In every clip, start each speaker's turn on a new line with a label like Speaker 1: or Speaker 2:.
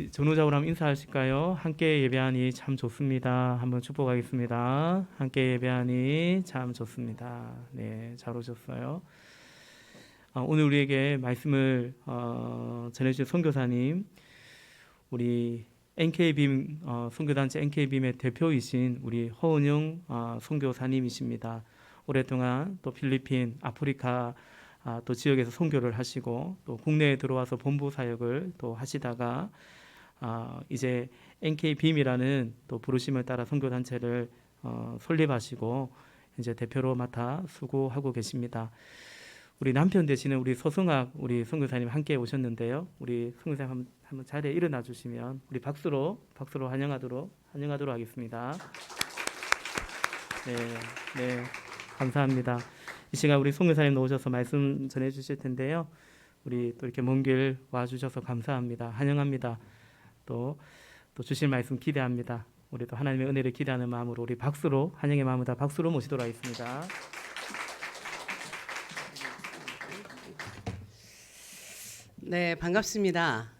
Speaker 1: 우리 전우자우로 한번 인사하실까요? 함께 예배하니 참 좋습니다. 한번 축복하겠습니다. 함께 예배하니 참 좋습니다. 네, 잘 오셨어요. 오늘 우리에게 말씀을 전해주신 선교사님, 우리 NK빔 선교단체 NK빔의 대표이신 우리 허은영 선교사님이십니다. 오랫동안 또 필리핀, 아프리카 또 지역에서 선교를 하시고 또 국내에 들어와서 본부 사역을 또 하시다가 이제 NK빔이라는 또 부르심을 따라 선교단체를 설립하시고 이제 대표로 맡아 수고하고 계십니다. 우리 남편 되시는 우리 서승학 우리 선교사님 함께 오셨는데요. 우리 선교사님 한번 자리에 일어나 주시면 우리 박수로 환영하도록 하겠습니다. 네, 감사합니다. 이 시간 우리 선교사님 나오셔서 말씀 전해 주실 텐데요. 우리 또 이렇게 먼 길 와 주셔서 감사합니다. 환영합니다. 또 주실 말씀 기대합니다. 우리 또 하나님의 은혜를 기대하는 마음으로 우리 박수로 환영의 마음을 다 박수로 모시도록 하겠습니다.
Speaker 2: 네, 반갑습니다.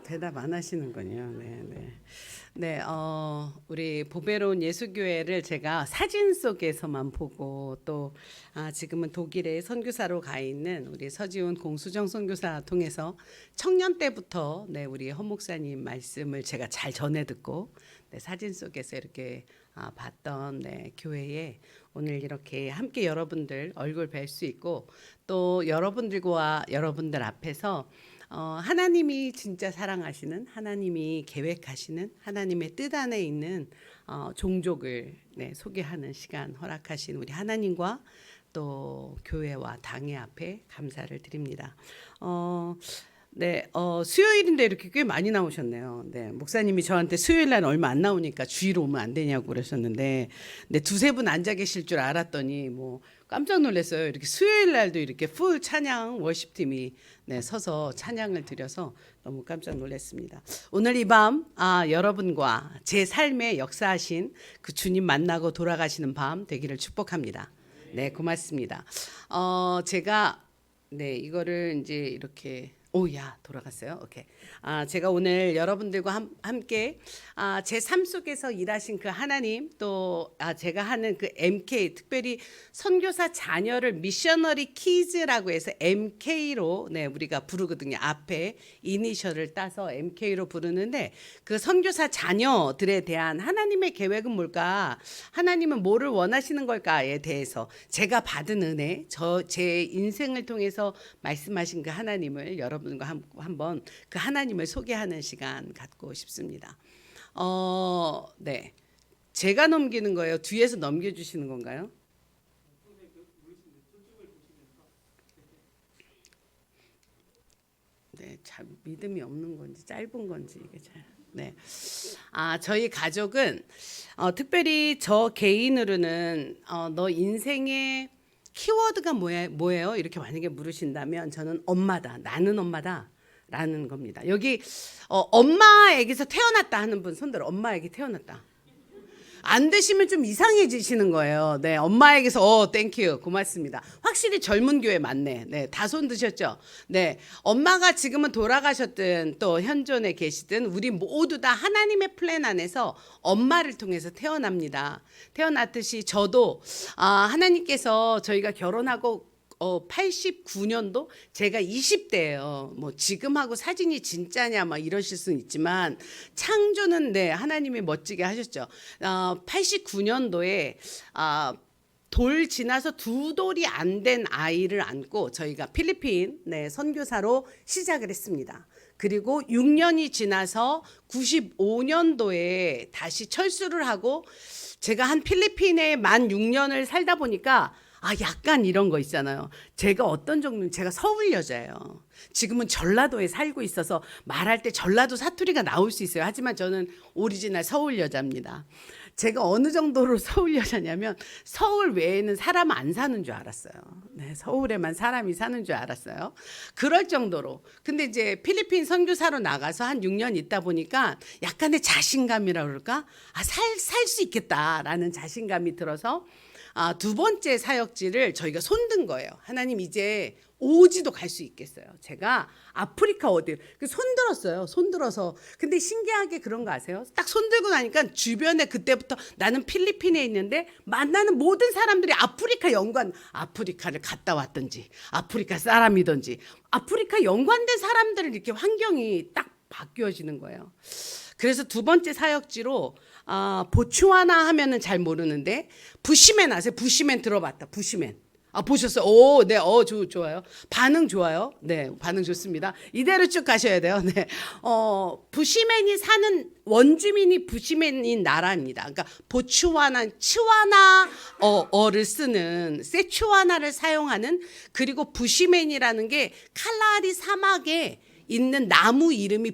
Speaker 2: 대답 안 하시는군요. 네, 우리 보배로운 예수교회를 제가 사진 속에서만 보고 또 지금은 독일에 선교사로 가 있는 우리 서지훈 공수정 선교사 통해서 청년 때부터 우리 헌 목사님 말씀을 제가 잘 전해 듣고 사진 속에서 이렇게 봤던 교회에 오늘 이렇게 함께 여러분들 얼굴 뵐 수 있고 또 여러분들과 여러분들 앞에서 하나님이 진짜 사랑하시는 하나님이 계획하시는 하나님의 뜻 안에 있는 종족을 소개하는 시간 허락하신 우리 하나님과 또 교회와 당회 앞에 감사를 드립니다. 수요일인데 이렇게 꽤 많이 나오셨네요. 목사님이 저한테 수요일 날 얼마 안 나오니까 주의로 오면 안 되냐고 그러셨는데, 두세 분 앉아 계실 줄 알았더니 깜짝 놀랐어요. 이렇게 수요일 날도 이렇게 풀 찬양 워십팀이 서서 찬양을 드려서 너무 깜짝 놀랐습니다. 오늘 이 밤 여러분과 제 삶에 역사하신 그 주님 만나고 돌아가시는 밤 되기를 축복합니다. 네, 고맙습니다. 제가 이거를 이제 이렇게 돌아갔어요. 오케이. 제가 오늘 여러분들과 함께 제 삶 속에서 일하신 그 하나님 또 제가 하는 그 MK 특별히 선교사 자녀를 미셔너리 키즈라고 해서 MK로 우리가 부르거든요. 앞에 이니셜을 따서 MK로 부르는데 그 선교사 자녀들에 대한 하나님의 계획은 뭘까? 하나님은 뭐를 원하시는 걸까에 대해서 제가 받은 은혜, 제 인생을 통해서 말씀하신 그 하나님을 여러분과 한번 그 하나님을 소개하는 시간 갖고 싶습니다. 제가 넘기는 거예요? 뒤에서 넘겨주시는 건가요? 참 믿음이 없는 건지 짧은 건지 이게 잘. 저희 가족은 특별히 저 개인으로는 너 인생의 키워드가 뭐예요? 이렇게 만약에 물으신다면 저는 엄마다. 나는 엄마다. 라는 겁니다. 여기 엄마에게서 태어났다 하는 분 손들어. 엄마에게 태어났다. 안 되시면 좀 이상해지시는 거예요. 엄마에게서 땡큐 고맙습니다. 확실히 젊은 교회 맞네. 다 손 드셨죠? 엄마가 지금은 돌아가셨든 또 현존에 계시든 우리 모두 다 하나님의 플랜 안에서 엄마를 통해서 태어납니다. 태어났듯이 저도 하나님께서 저희가 결혼하고 89년도 제가 20대예요. 지금하고 사진이 진짜냐 이러실 수는 있지만 창조는 하나님이 멋지게 하셨죠. 89년도에 돌 지나서 두 돌이 안 된 아이를 안고 저희가 필리핀 선교사로 시작을 했습니다. 그리고 6년이 지나서 95년도에 다시 철수를 하고 제가 한 필리핀에 만 6년을 살다 보니까 약간 이런 거 있잖아요. 제가 어떤 정도는 제가 서울 여자예요. 지금은 전라도에 살고 있어서 말할 때 전라도 사투리가 나올 수 있어요. 하지만 저는 오리지널 서울 여자입니다. 제가 어느 정도로 서울 여자냐면 서울 외에는 사람 안 사는 줄 알았어요. 서울에만 사람이 사는 줄 알았어요. 그럴 정도로. 근데 이제 필리핀 선교사로 나가서 한 6년 있다 보니까 약간의 자신감이라 그럴까? 살 수 있겠다라는 자신감이 들어서 두 번째 사역지를 저희가 손든 거예요. 하나님 이제 오지도 갈 수 있겠어요. 제가 아프리카 어디 손 들었어요. 손 들어서. 근데 신기하게 그런 거 아세요? 딱 손 들고 나니까 주변에 그때부터 나는 필리핀에 있는데 만나는 모든 사람들이 아프리카 연관, 아프리카를 갔다 왔든지 아프리카 사람이든지 아프리카 연관된 사람들을 이렇게 환경이 딱 바뀌어지는 거예요. 그래서 두 번째 사역지로 보츠와나 하면은 잘 모르는데 부시맨 아세요? 부시맨 들어봤다. 부시맨. 보셨어요? 오, 네, 좋아요. 반응 좋아요. 네, 반응 좋습니다. 이대로 쭉 가셔야 돼요. 네, 부시맨이 사는 원주민이 부시맨인 나라입니다. 그러니까 보츠와나, 치와나어를 쓰는 세추와나를 사용하는 그리고 부시맨이라는 게 칼라리 사막에 있는 나무 이름이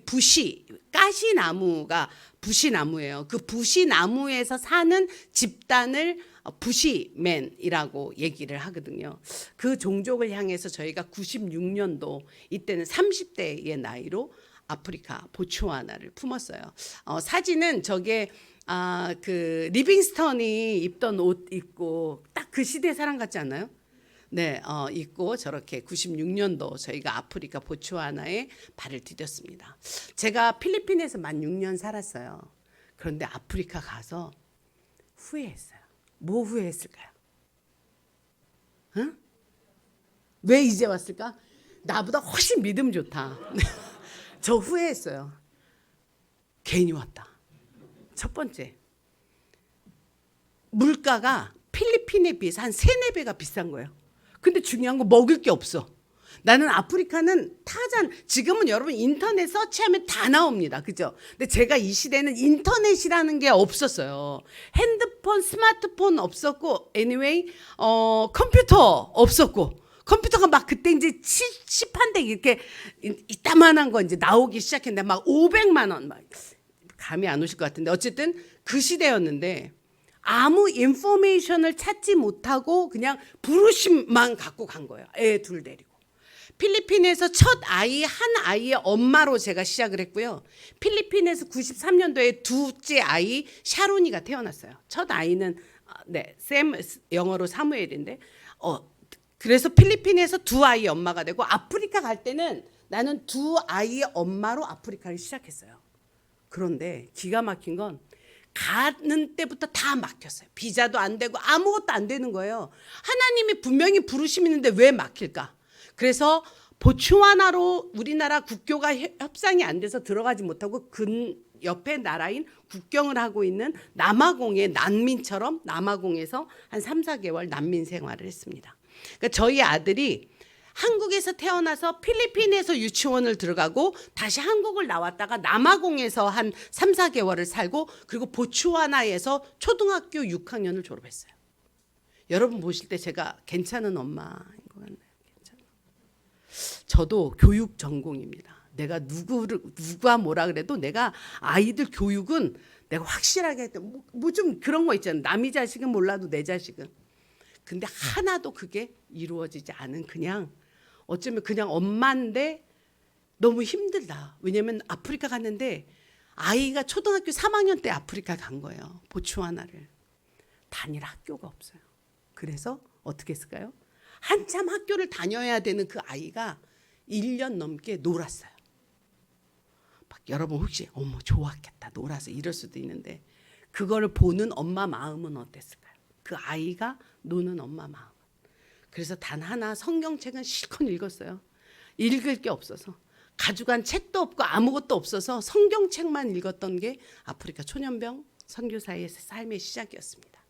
Speaker 2: 가시나무가 부시나무예요. 그 부시나무에서 사는 집단을 부시맨이라고 얘기를 하거든요. 그 종족을 향해서 저희가 96년도 이때는 30대의 나이로 아프리카 보츠와나를 품었어요. 사진은 저게 그 리빙스턴이 입던 옷 입고 딱 그 시대 사람 같지 않나요? 네, 입고 저렇게 96년도 저희가 아프리카 보츠와나에 발을 디뎠습니다. 제가 필리핀에서 만 6년 살았어요. 그런데 아프리카 가서 후회했어요. 뭐 후회했을까요? 응? 왜 이제 왔을까? 나보다 훨씬 믿음 좋다. 저 후회했어요. 괜히 왔다. 첫 번째, 물가가 필리핀에 비해서 한 3-4배가 비싼 거예요. 근데 중요한 건 먹을 게 없어. 나는 아프리카는 타잔, 지금은 여러분 인터넷 서치하면 다 나옵니다. 그죠? 근데 제가 이 시대는 인터넷이라는 게 없었어요. 핸드폰, 스마트폰 없었고, anyway, 컴퓨터 없었고, 컴퓨터가 막 그때 이제 시판대 이렇게 이따만한 거 이제 나오기 시작했는데 막 500만 원, 막 감이 안 오실 것 같은데 어쨌든 그 시대였는데 아무 인포메이션을 찾지 못하고 그냥 부르심만 갖고 간 거예요. 애 둘 데리고. 필리핀에서 첫 아이, 한 아이의 엄마로 제가 시작을 했고요. 필리핀에서 93년도에 둘째 아이 샤론이가 태어났어요. 첫 아이는 영어로 사무엘인데 그래서 필리핀에서 두 아이의 엄마가 되고 아프리카 갈 때는 나는 두 아이의 엄마로 아프리카를 시작했어요. 그런데 기가 막힌 건 가는 때부터 다 막혔어요. 비자도 안 되고 아무것도 안 되는 거예요. 하나님이 분명히 부르심이 있는데 왜 막힐까? 그래서 보츠와나로 우리나라 국교가 협상이 안 돼서 들어가지 못하고 옆에 나라인 국경을 하고 있는 남아공의 난민처럼 남아공에서 한 3-4개월 난민 생활을 했습니다. 그러니까 저희 아들이 한국에서 태어나서 필리핀에서 유치원을 들어가고 다시 한국을 나왔다가 남아공에서 한 3-4개월을 살고 그리고 보츠와나에서 초등학교 6학년을 졸업했어요. 여러분 보실 때 제가 괜찮은 엄마인 것 같나요? 괜찮아요. 저도 교육 전공입니다. 내가 누가 뭐라 그래도 내가 아이들 교육은 내가 확실하게 했대. 뭐 좀 그런 거 있잖아요. 남의 자식은 몰라도 내 자식은. 근데 하나도 그게 이루어지지 않은 그냥 어쩌면 그냥 엄마인데 너무 힘들다. 왜냐면 아프리카 갔는데 아이가 초등학교 3학년 때 아프리카 간 거예요. 보츠와나를. 다닐 학교가 없어요. 그래서 어떻게 했을까요? 한참 학교를 다녀야 되는 그 아이가 1년 넘게 놀았어요. 막 여러분 혹시 어머 좋았겠다 놀아서 이럴 수도 있는데 그거를 보는 엄마 마음은 어땠을까요? 그 아이가 노는 엄마 마음. 그래서 단 하나 성경책은 실컷 읽었어요. 읽을 게 없어서. 가져간 책도 없고 아무것도 없어서 성경책만 읽었던 게 아프리카 초년병 선교사의 삶의 시작이었습니다.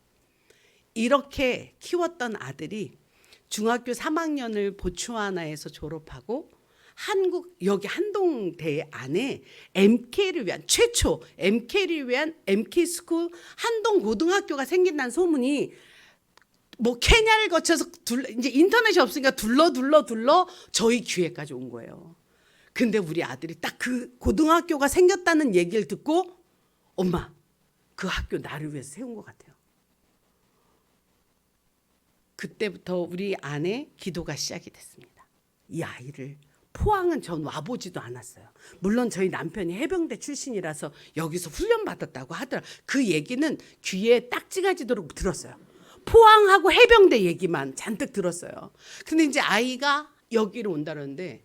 Speaker 2: 이렇게 키웠던 아들이 중학교 3학년을 보츠와나에서 졸업하고 한국 여기 한동대 안에 MK를 위한 최초 MK를 위한 MK 스쿨 한동 고등학교가 생긴다는 소문이 뭐 케냐를 거쳐서 이제 인터넷이 없으니까 둘러 저희 귀에까지 온 거예요. 근데 우리 아들이 딱 그 고등학교가 생겼다는 얘기를 듣고 엄마 그 학교 나를 위해서 세운 것 같아요. 그때부터 우리 안에 기도가 시작이 됐습니다. 이 아이를 포항은 전 와보지도 않았어요. 물론 저희 남편이 해병대 출신이라서 여기서 훈련 받았다고 하더라고요. 그 얘기는 귀에 딱지가 지도록 들었어요. 포항하고 해병대 얘기만 잔뜩 들었어요. 근데 이제 아이가 여기로 온다는데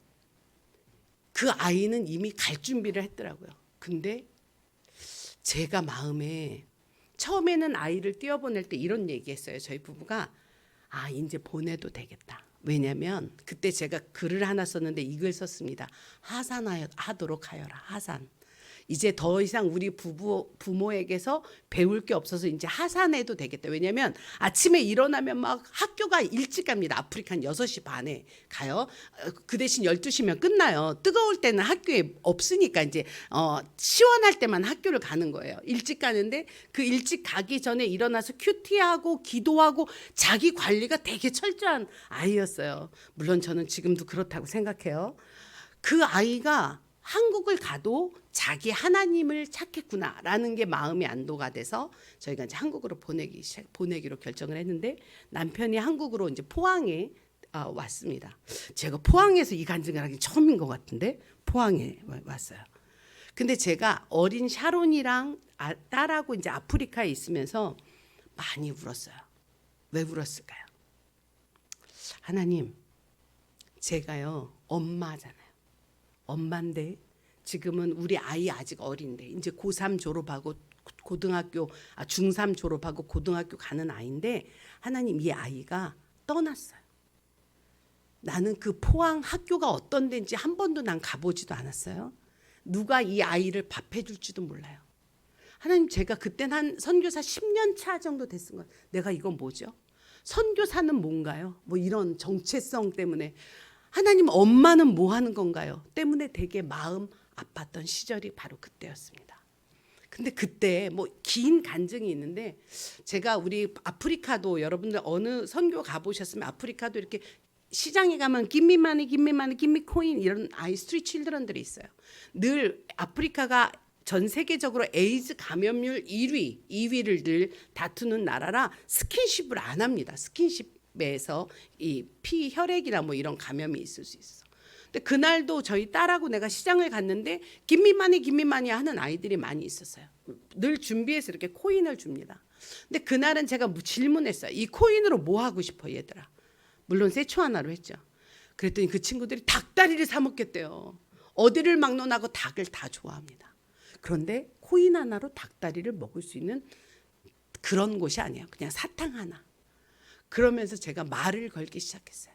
Speaker 2: 그 아이는 이미 갈 준비를 했더라고요. 근데 제가 마음에 처음에는 아이를 뛰어보낼 때 이런 얘기했어요. 저희 부부가 이제 보내도 되겠다. 왜냐면 그때 제가 글을 하나 썼는데 이 글 썼습니다. 하산하도록 하여라. 하산. 이제 더 이상 우리 부모에게서 배울 게 없어서 이제 하산해도 되겠다. 왜냐면 아침에 일어나면 막 학교가 일찍 갑니다. 아프리카는 6시 반에 가요. 그 대신 12시면 끝나요. 뜨거울 때는 학교에 없으니까 이제 시원할 때만 학교를 가는 거예요. 일찍 가는데 그 일찍 가기 전에 일어나서 큐티하고 기도하고 자기 관리가 되게 철저한 아이였어요. 물론 저는 지금도 그렇다고 생각해요. 그 아이가 한국을 가도 자기 하나님을 찾겠구나라는 게 마음이 안도가 돼서 저희가 이제 한국으로 보내기로 결정을 했는데 남편이 한국으로 이제 포항에 왔습니다. 제가 포항에서 이 간증을 하기 처음인 것 같은데 포항에 왔어요. 근데 제가 어린 샤론이랑 딸하고 이제 아프리카에 있으면서 많이 울었어요. 왜 울었을까요? 하나님, 제가요 엄마잖아요. 엄마인데 지금은 우리 아이 아직 어린데 이제 고3 졸업하고 고등학교 중3 졸업하고 고등학교 가는 아이인데 하나님 이 아이가 떠났어요. 나는 그 포항 학교가 어떤 데인지 한 번도 난 가보지도 않았어요. 누가 이 아이를 밥해 줄지도 몰라요. 하나님 제가 그때는 한 선교사 10년 차 정도 됐은 거예요. 내가 이건 뭐죠? 선교사는 뭔가요? 뭐 이런 정체성 때문에 하나님 엄마는 뭐 하는 건가요? 때문에 되게 마음 아팠던 시절이 바로 그때였습니다. 근데 그때 뭐 긴 간증이 있는데 제가 우리 아프리카도 여러분들 어느 선교 가보셨으면 아프리카도 이렇게 시장에 가면 give me money, give me money, give me coin 이런 아이 스트리트 칠드런들이 있어요. 늘 아프리카가 전 세계적으로 에이즈 감염률 2위를 늘 다투는 나라라 스킨십을 안 합니다. 스킨십에서 이 피 혈액이나 뭐 이런 감염이 있을 수 있어. 근데 그날도 저희 딸하고 내가 시장을 갔는데 김미만이 하는 아이들이 많이 있었어요. 늘 준비해서 이렇게 코인을 줍니다. 근데 그날은 제가 질문했어요. 이 코인으로 뭐 하고 싶어 얘들아? 물론 세초 하나로 했죠. 그랬더니 그 친구들이 닭다리를 사 먹겠대요. 어디를 막론하고 닭을 다 좋아합니다. 그런데 코인 하나로 닭다리를 먹을 수 있는 그런 곳이 아니에요. 그냥 사탕 하나. 그러면서 제가 말을 걸기 시작했어요.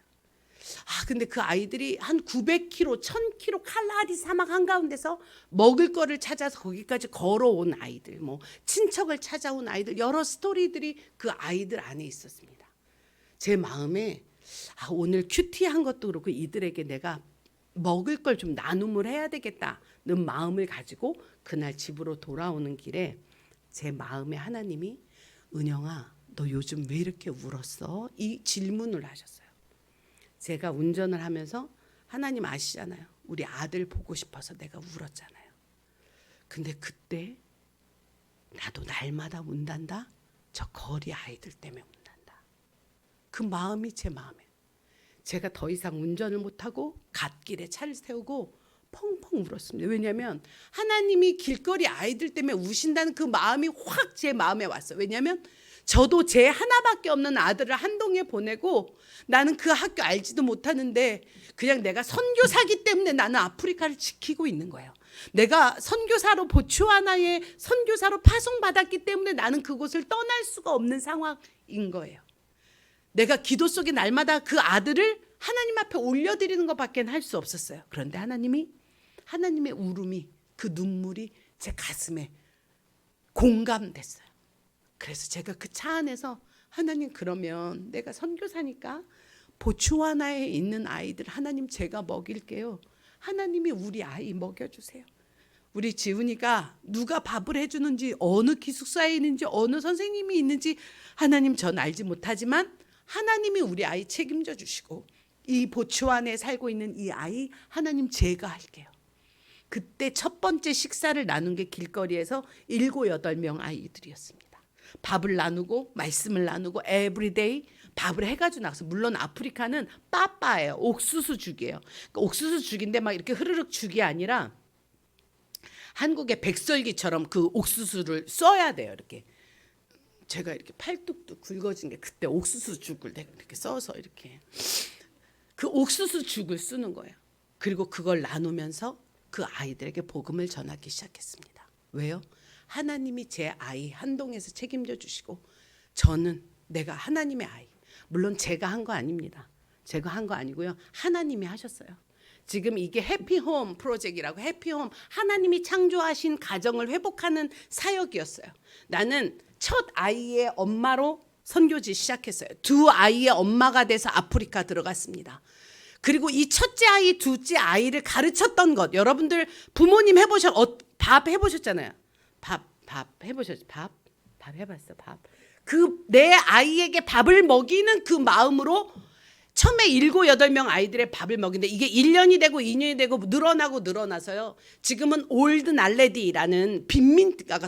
Speaker 2: 근데 그 아이들이 한 900km, 1000km 칼라리 사막 한가운데서 먹을 거를 찾아서 거기까지 걸어온 아이들, 뭐 친척을 찾아온 아이들, 여러 스토리들이 그 아이들 안에 있었습니다. 제 마음에 오늘 큐티한 것도 그렇고 이들에게 내가 먹을 걸 좀 나눔을 해야 되겠다는 마음을 가지고 그날 집으로 돌아오는 길에 제 마음에 하나님이 은영아 너 요즘 왜 이렇게 울었어? 이 질문을 하셨어요. 제가 운전을 하면서 하나님 아시잖아요. 우리 아들 보고 싶어서 내가 울었잖아요. 근데 그때 나도 날마다 운단다. 저 거리 아이들 때문에 운단다. 그 마음이 제 마음에. 제가 더 이상 운전을 못하고 갓길에 차를 세우고 펑펑 울었습니다. 왜냐하면 하나님이 길거리 아이들 때문에 우신다는 그 마음이 확 제 마음에 왔어요. 왜냐하면 저도 제 하나밖에 없는 아들을 한동에 보내고 나는 그 학교 알지도 못하는데 그냥 내가 선교사기 때문에 나는 아프리카를 지키고 있는 거예요. 내가 선교사로 보츠와나에 선교사로 파송받았기 때문에 나는 그곳을 떠날 수가 없는 상황인 거예요. 내가 기도 속에 날마다 그 아들을 하나님 앞에 올려드리는 것밖에 할 수 없었어요. 그런데 하나님의 울음이 그 눈물이 제 가슴에 공감됐어요. 그래서 제가 그 차 안에서 하나님 그러면 내가 선교사니까 보츠와나에 있는 아이들 하나님 제가 먹일게요. 하나님이 우리 아이 먹여주세요. 우리 지훈이가 누가 밥을 해주는지 어느 기숙사에 있는지 어느 선생님이 있는지 하나님 전 알지 못하지만 하나님이 우리 아이 책임져 주시고 이 보츠와나에 살고 있는 이 아이 하나님 제가 할게요. 그때 첫 번째 식사를 나눈 게 길거리에서 7, 8명 아이들이었습니다. 밥을 나누고 말씀을 나누고 에브리데이 밥을 해가지고 나가서 물론 아프리카는 빠빠예요. 옥수수 죽이에요. 그러니까 옥수수 죽인데 막 이렇게 흐르륵 죽이 아니라 한국의 백설기처럼 그 옥수수를 써야 돼요. 이렇게 제가 이렇게 팔뚝뚝 굵어진 게 그때 옥수수 죽을 내가 이렇게 써서 이렇게 그 옥수수 죽을 쓰는 거예요. 그리고 그걸 나누면서 그 아이들에게 복음을 전하기 시작했습니다. 왜요? 하나님이 제 아이 한동에서 책임져 주시고 저는 내가 하나님의 아이. 물론 제가 한 거 아닙니다. 제가 한 거 아니고요. 하나님이 하셨어요. 지금 이게 해피홈 프로젝트라고 해피홈 하나님이 창조하신 가정을 회복하는 사역이었어요. 나는 첫 아이의 엄마로 선교지 시작했어요. 두 아이의 엄마가 돼서 아프리카 들어갔습니다. 그리고 이 첫째 아이, 둘째 아이를 가르쳤던 것 여러분들 부모님 밥 해보셨잖아요. 밥 해보셨죠? 밥 해봤어. 밥. 그 내 아이에게 밥을 먹이는 그 마음으로 처음에 7, 8명 아이들의 밥을 먹이는데 이게 1년이 되고 2년이 되고 늘어나서요. 지금은 올드 날레디라는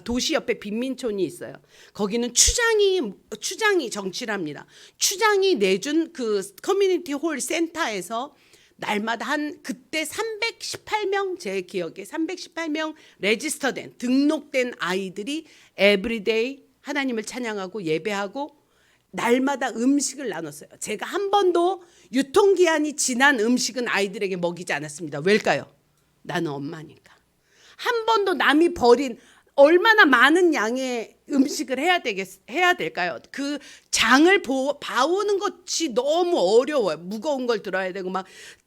Speaker 2: 도시 옆에 빈민촌이 있어요. 거기는 추장이 정치를 합니다. 추장이 내준 그 커뮤니티 홀 센터에서 날마다 그때 318명 제 기억에 318명 레지스터된 등록된 아이들이 에브리데이 하나님을 찬양하고 예배하고 날마다 음식을 나눴어요. 제가 한 번도 유통기한이 지난 음식은 아이들에게 먹이지 않았습니다. 왜일까요? 나는 엄마니까. 한 번도 남이 버린 얼마나 많은 양의 음식을 해야 될까요? 그 장을 봐오는 것이 너무 어려워요. 무거운 걸 들어야 되고 막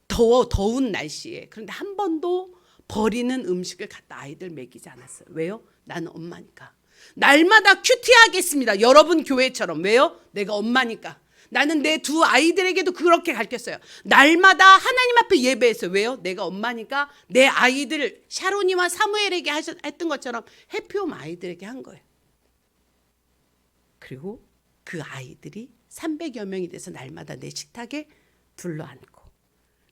Speaker 2: 더운 날씨에. 그런데 한 번도 버리는 음식을 갖다 아이들 먹이지 않았어요. 왜요? 나는 엄마니까. 날마다 큐티하겠습니다. 여러분 교회처럼. 왜요? 내가 엄마니까. 나는 내 두 아이들에게도 그렇게 가르쳤어요. 날마다 하나님 앞에 예배했어요. 왜요? 내가 엄마니까 내 아이들 샤론이와 사무엘에게 했던 것처럼 해피홈 아이들에게 한 거예요. 그리고 그 아이들이 300여 명이 돼서 날마다 내 식탁에 둘러앉고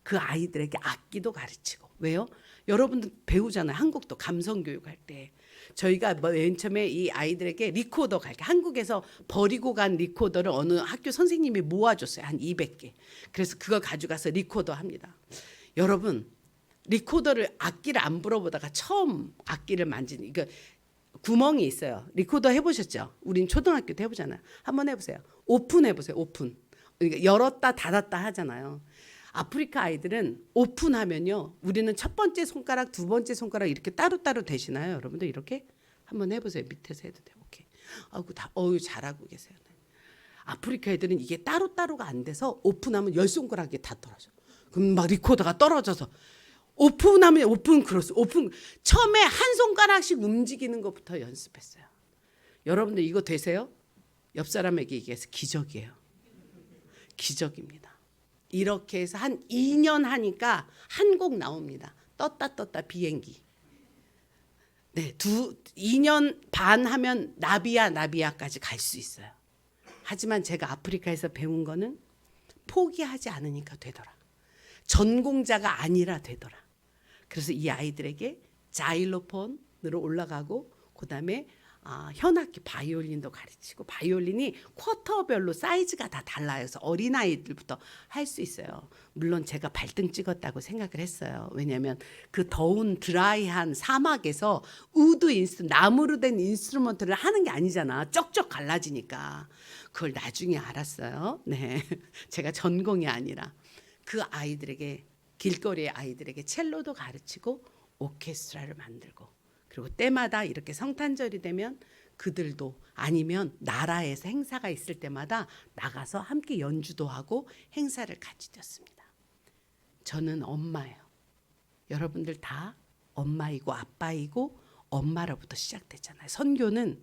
Speaker 2: 그 아이들에게 악기도 가르치고. 왜요? 여러분들 배우잖아요. 한국도 감성교육할 때. 저희가 맨 처음에 이 아이들에게 리코더 갈게 한국에서 버리고 간 리코더를 어느 학교 선생님이 모아줬어요. 한 200개. 그래서 그걸 가져가서 리코더 합니다. 여러분 리코더를 악기를 안 불어보다가 처음 악기를 만지는 이거 구멍이 있어요. 리코더 해보셨죠? 우린 초등학교 때 해보잖아요. 한번 해보세요. 오픈 해보세요. 오픈. 그러니까 열었다 닫았다 하잖아요. 아프리카 아이들은 오픈하면요. 우리는 첫 번째 손가락, 두 번째 손가락 이렇게 따로따로 대시나요? 여러분들 이렇게 한번 해보세요. 밑에서 해도 돼요. 오케이. 잘하고 계세요. 네. 아프리카 애들은 이게 따로따로가 안 돼서 오픈하면 10손가락이 다 떨어져. 그럼 막 리코더가 떨어져서 오픈하면 오픈 크로스 오픈 처음에 한 손가락씩 움직이는 것부터 연습했어요. 여러분들 이거 되세요? 옆 사람에게 얘기해서 기적이에요. 기적입니다. 이렇게 해서 한 2년 하니까 한 곡 나옵니다. 떴다 비행기. 네, 2년 반 하면 나비야까지 갈 수 있어요. 하지만 제가 아프리카에서 배운 거는 포기하지 않으니까 되더라. 전공자가 아니라 되더라. 그래서 이 아이들에게 자일로폰으로 올라가고 그다음에 현악기 바이올린도 가르치고 바이올린이 쿼터별로 사이즈가 다 달라요. 그래서 어린아이들부터 할 수 있어요. 물론 제가 발등 찍었다고 생각을 했어요. 왜냐하면 그 더운 드라이한 사막에서 나무로 된 인스트루먼트를 하는 게 아니잖아. 쩍쩍 갈라지니까. 그걸 나중에 알았어요. 네, 제가 전공이 아니라 그 아이들에게 길거리의 아이들에게 첼로도 가르치고 오케스트라를 만들고 그리고 때마다 이렇게 성탄절이 되면 그들도 아니면 나라에서 행사가 있을 때마다 나가서 함께 연주도 하고 행사를 같이 뛰었습니다. 저는 엄마예요. 여러분들 다 엄마이고 아빠이고 엄마로부터 시작됐잖아요. 선교는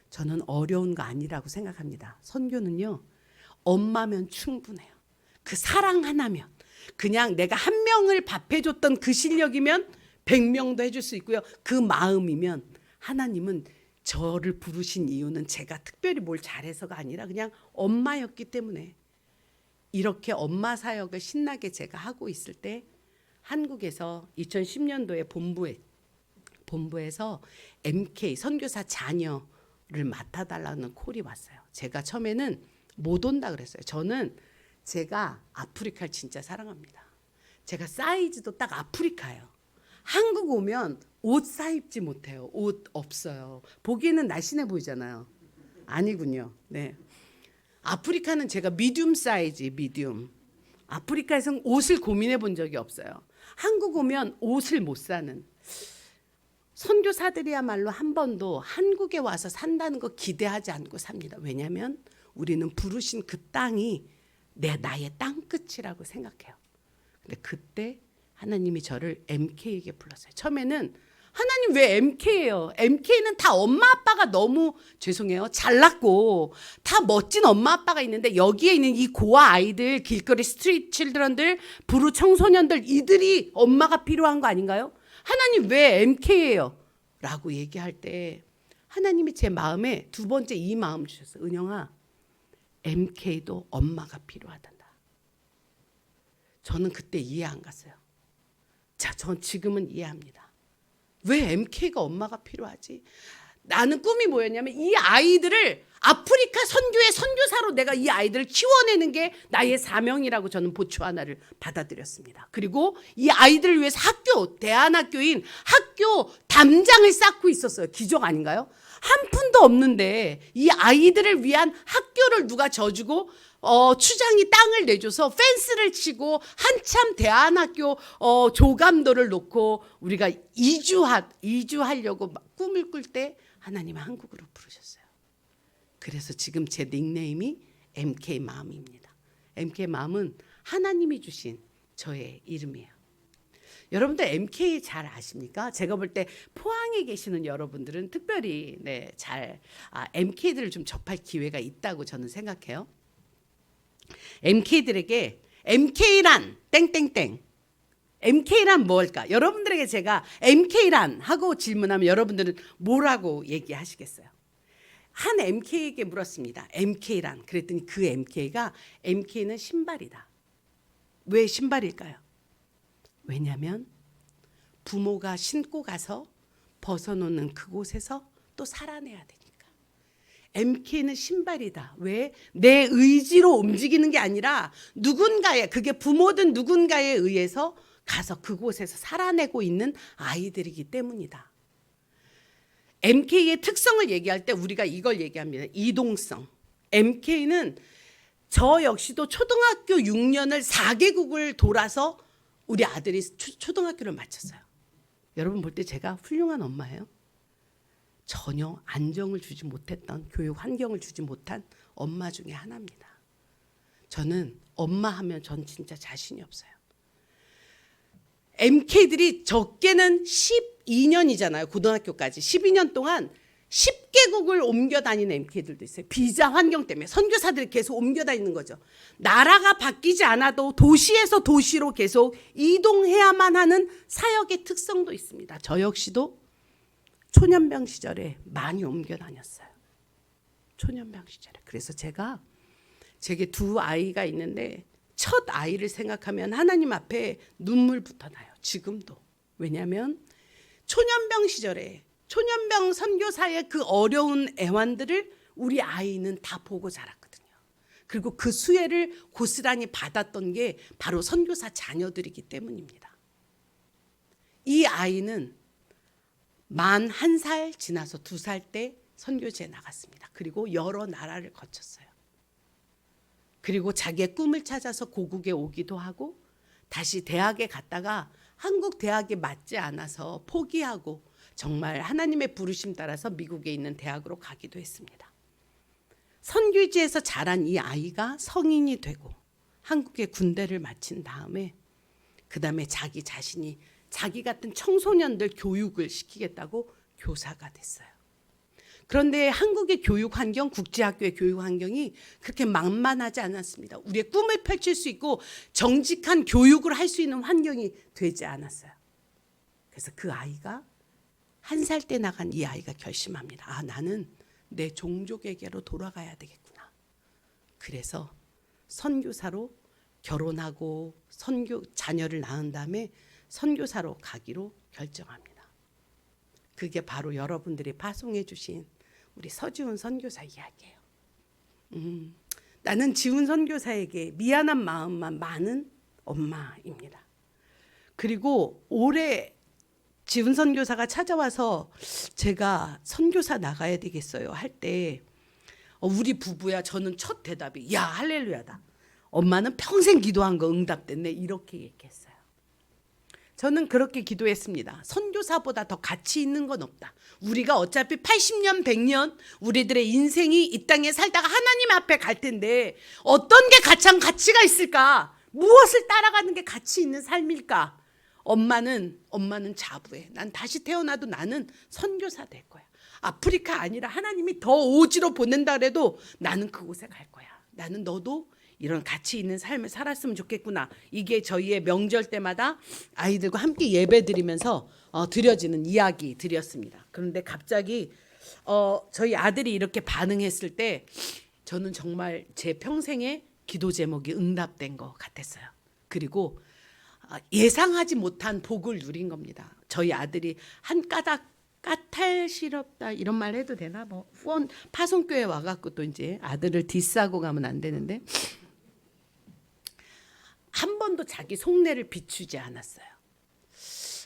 Speaker 2: 저는 어려운 거 아니라고 생각합니다. 선교는요. 엄마면 충분해요. 그 사랑 하나면 그냥 내가 한 명을 밥해줬던 그 실력이면 100명도 해줄 수 있고요. 그 마음이면 하나님은 저를 부르신 이유는 제가 특별히 뭘 잘해서가 아니라 그냥 엄마였기 때문에 이렇게 엄마 사역을 신나게 제가 하고 있을 때 한국에서 2010년도에 본부에서 MK 선교사 자녀를 맡아달라는 콜이 왔어요. 제가 처음에는 못 온다 그랬어요. 제가 아프리카를 진짜 사랑합니다. 제가 사이즈도 딱 아프리카예요. 한국 오면 옷 사입지 못해요. 옷 없어요. 보기에는 날씬해 보이잖아요. 아니군요. 네. 아프리카는 제가 미디움 사이즈, 미디움. 아프리카에서는 옷을 고민해 본 적이 없어요. 한국 오면 옷을 못 사는 선교사들이야말로 한 번도 한국에 와서 산다는 거 기대하지 않고 삽니다. 왜냐하면 우리는 부르신 그 땅이 나의 땅끝이라고 생각해요. 근데 그때 하나님이 저를 MK에게 불렀어요. 처음에는 하나님 왜 MK예요? MK는 다 엄마 아빠가 너무 죄송해요. 잘났고 다 멋진 엄마 아빠가 있는데 여기에 있는 이 고아 아이들, 길거리 스트리트 칠드런들, 부루 청소년들 이들이 엄마가 필요한 거 아닌가요? 하나님 왜 MK예요? 라고 얘기할 때 하나님이 제 마음에 두 번째 이 마음 주셨어요. 은영아, MK도 엄마가 필요하단다. 저는 그때 이해 안 갔어요. 자, 전 지금은 이해합니다. 왜 MK가 엄마가 필요하지? 나는 꿈이 뭐였냐면 이 아이들을 아프리카 선교의 선교사로 내가 이 아이들을 키워내는 게 나의 사명이라고 저는 보초 하나를 받아들였습니다. 그리고 이 아이들을 위해서 대안학교인 학교 담장을 쌓고 있었어요. 기적 아닌가요? 한 푼도 없는데 이 아이들을 위한 학교를 누가 져주고 추장이 땅을 내줘서 펜스를 치고 한참 대안학교 조감도를 놓고 우리가 이주하려고 막 꿈을 꿀 때 하나님은 한국으로 부르셨어요. 그래서 지금 제 닉네임이 MK 마음입니다. MK 마음은 하나님이 주신 저의 이름이에요. 여러분들 MK 잘 아십니까? 제가 볼 때 포항에 계시는 여러분들은 특별히 MK들을 좀 접할 기회가 있다고 저는 생각해요. MK들에게 MK란 땡땡땡 MK란 뭘까? 여러분들에게 제가 MK란 하고 질문하면 여러분들은 뭐라고 얘기하시겠어요? 한 MK에게 물었습니다. MK란. 그랬더니 그 MK는 신발이다. 왜 신발일까요? 왜냐하면 부모가 신고 가서 벗어놓는 그곳에서 또 살아내야 되니까. MK는 신발이다. 왜? 내 의지로 움직이는 게 아니라 그게 부모든 누군가에 의해서 가서 그곳에서 살아내고 있는 아이들이기 때문이다. MK의 특성을 얘기할 때 우리가 이걸 얘기합니다. 이동성. MK는 저 역시도 초등학교 6년을 4개국을 돌아서 우리 아들이 초등학교를 마쳤어요. 여러분 볼 때 제가 훌륭한 엄마예요? 전혀 안정을 주지 못했던, 교육 환경을 주지 못한 엄마 중에 하나입니다. 저는 엄마 하면 전 진짜 자신이 없어요. MK들이 적게는 12년이잖아요. 고등학교까지 12년 동안 10개국을 옮겨 다니는 MK들도 있어요. 비자 환경 때문에 선교사들이 계속 옮겨 다니는 거죠. 나라가 바뀌지 않아도 도시에서 도시로 계속 이동해야만 하는 사역의 특성도 있습니다. 저 역시도 초년병 시절에 많이 옮겨 다녔어요. 초년병 시절에. 그래서 제게 두 아이가 있는데 첫 아이를 생각하면 하나님 앞에 눈물부터 나요. 지금도. 왜냐하면 초년병 시절에 초년병 선교사의 그 어려운 애환들을 우리 아이는 다 보고 자랐거든요. 그리고 그 수혜를 고스란히 받았던 게 바로 선교사 자녀들이기 때문입니다. 이 아이는 만 1살 지나서 2살 때 선교지에 나갔습니다. 그리고 여러 나라를 거쳤어요. 그리고 자기의 꿈을 찾아서 고국에 오기도 하고 다시 대학에 갔다가 한국 대학에 맞지 않아서 포기하고 정말 하나님의 부르심 따라서 미국에 있는 대학으로 가기도 했습니다. 선교지에서 자란 이 아이가 성인이 되고 한국의 군대를 마친 다음에 그다음에 자기 자신이 자기 같은 청소년들 교육을 시키겠다고 교사가 됐어요. 그런데 한국의 교육 환경, 국제학교의 교육 환경이 그렇게 만만하지 않았습니다. 우리의 꿈을 펼칠 수 있고 정직한 교육을 할 수 있는 환경이 되지 않았어요. 그래서 그 아이가 1살 때 나간 이 아이가 결심합니다. 나는 내 종족에게로 돌아가야 되겠구나. 그래서 선교사로 결혼하고 자녀를 낳은 다음에 선교사로 가기로 결정합니다. 그게 바로 여러분들이 파송해 주신 우리 서지훈 선교사 이야기예요. 나는 지훈 선교사에게 미안한 마음만 많은 엄마입니다. 그리고 올해 지훈 선교사가 찾아와서 제가 선교사 나가야 되겠어요 할 때 우리 부부야 저는 첫 대답이 야 할렐루야다. 엄마는 평생 기도한 거 응답됐네. 이렇게 얘기했어요. 저는 그렇게 기도했습니다. 선교사보다 더 가치 있는 건 없다. 우리가 어차피 80년, 100년 우리들의 인생이 이 땅에 살다가 하나님 앞에 갈 텐데 어떤 게 가장 가치가 있을까? 무엇을 따라가는 게 가치 있는 삶일까? 엄마는 자부해. 난 다시 태어나도 나는 선교사 될 거야. 아프리카 아니라 하나님이 더 오지로 보낸다 그래도 나는 그곳에 갈 거야. 나는 너도 이런 가치 있는 삶을 살았으면 좋겠구나. 이게 저희의 명절 때마다 아이들과 함께 예배 드리면서 드려지는 이야기들이었습니다. 그런데 갑자기 저희 아들이 이렇게 반응했을 때 저는 정말 제 평생의 기도 제목이 응답된 것 같았어요. 그리고 예상하지 못한 복을 누린 겁니다. 저희 아들이 한 까닭 까탈스럽다 이런 말 해도 되나? 뭐 후원 파송교회 와갖고 또 이제 아들을 디스하고 가면 안 되는데 한 번도 자기 속내를 비추지 않았어요.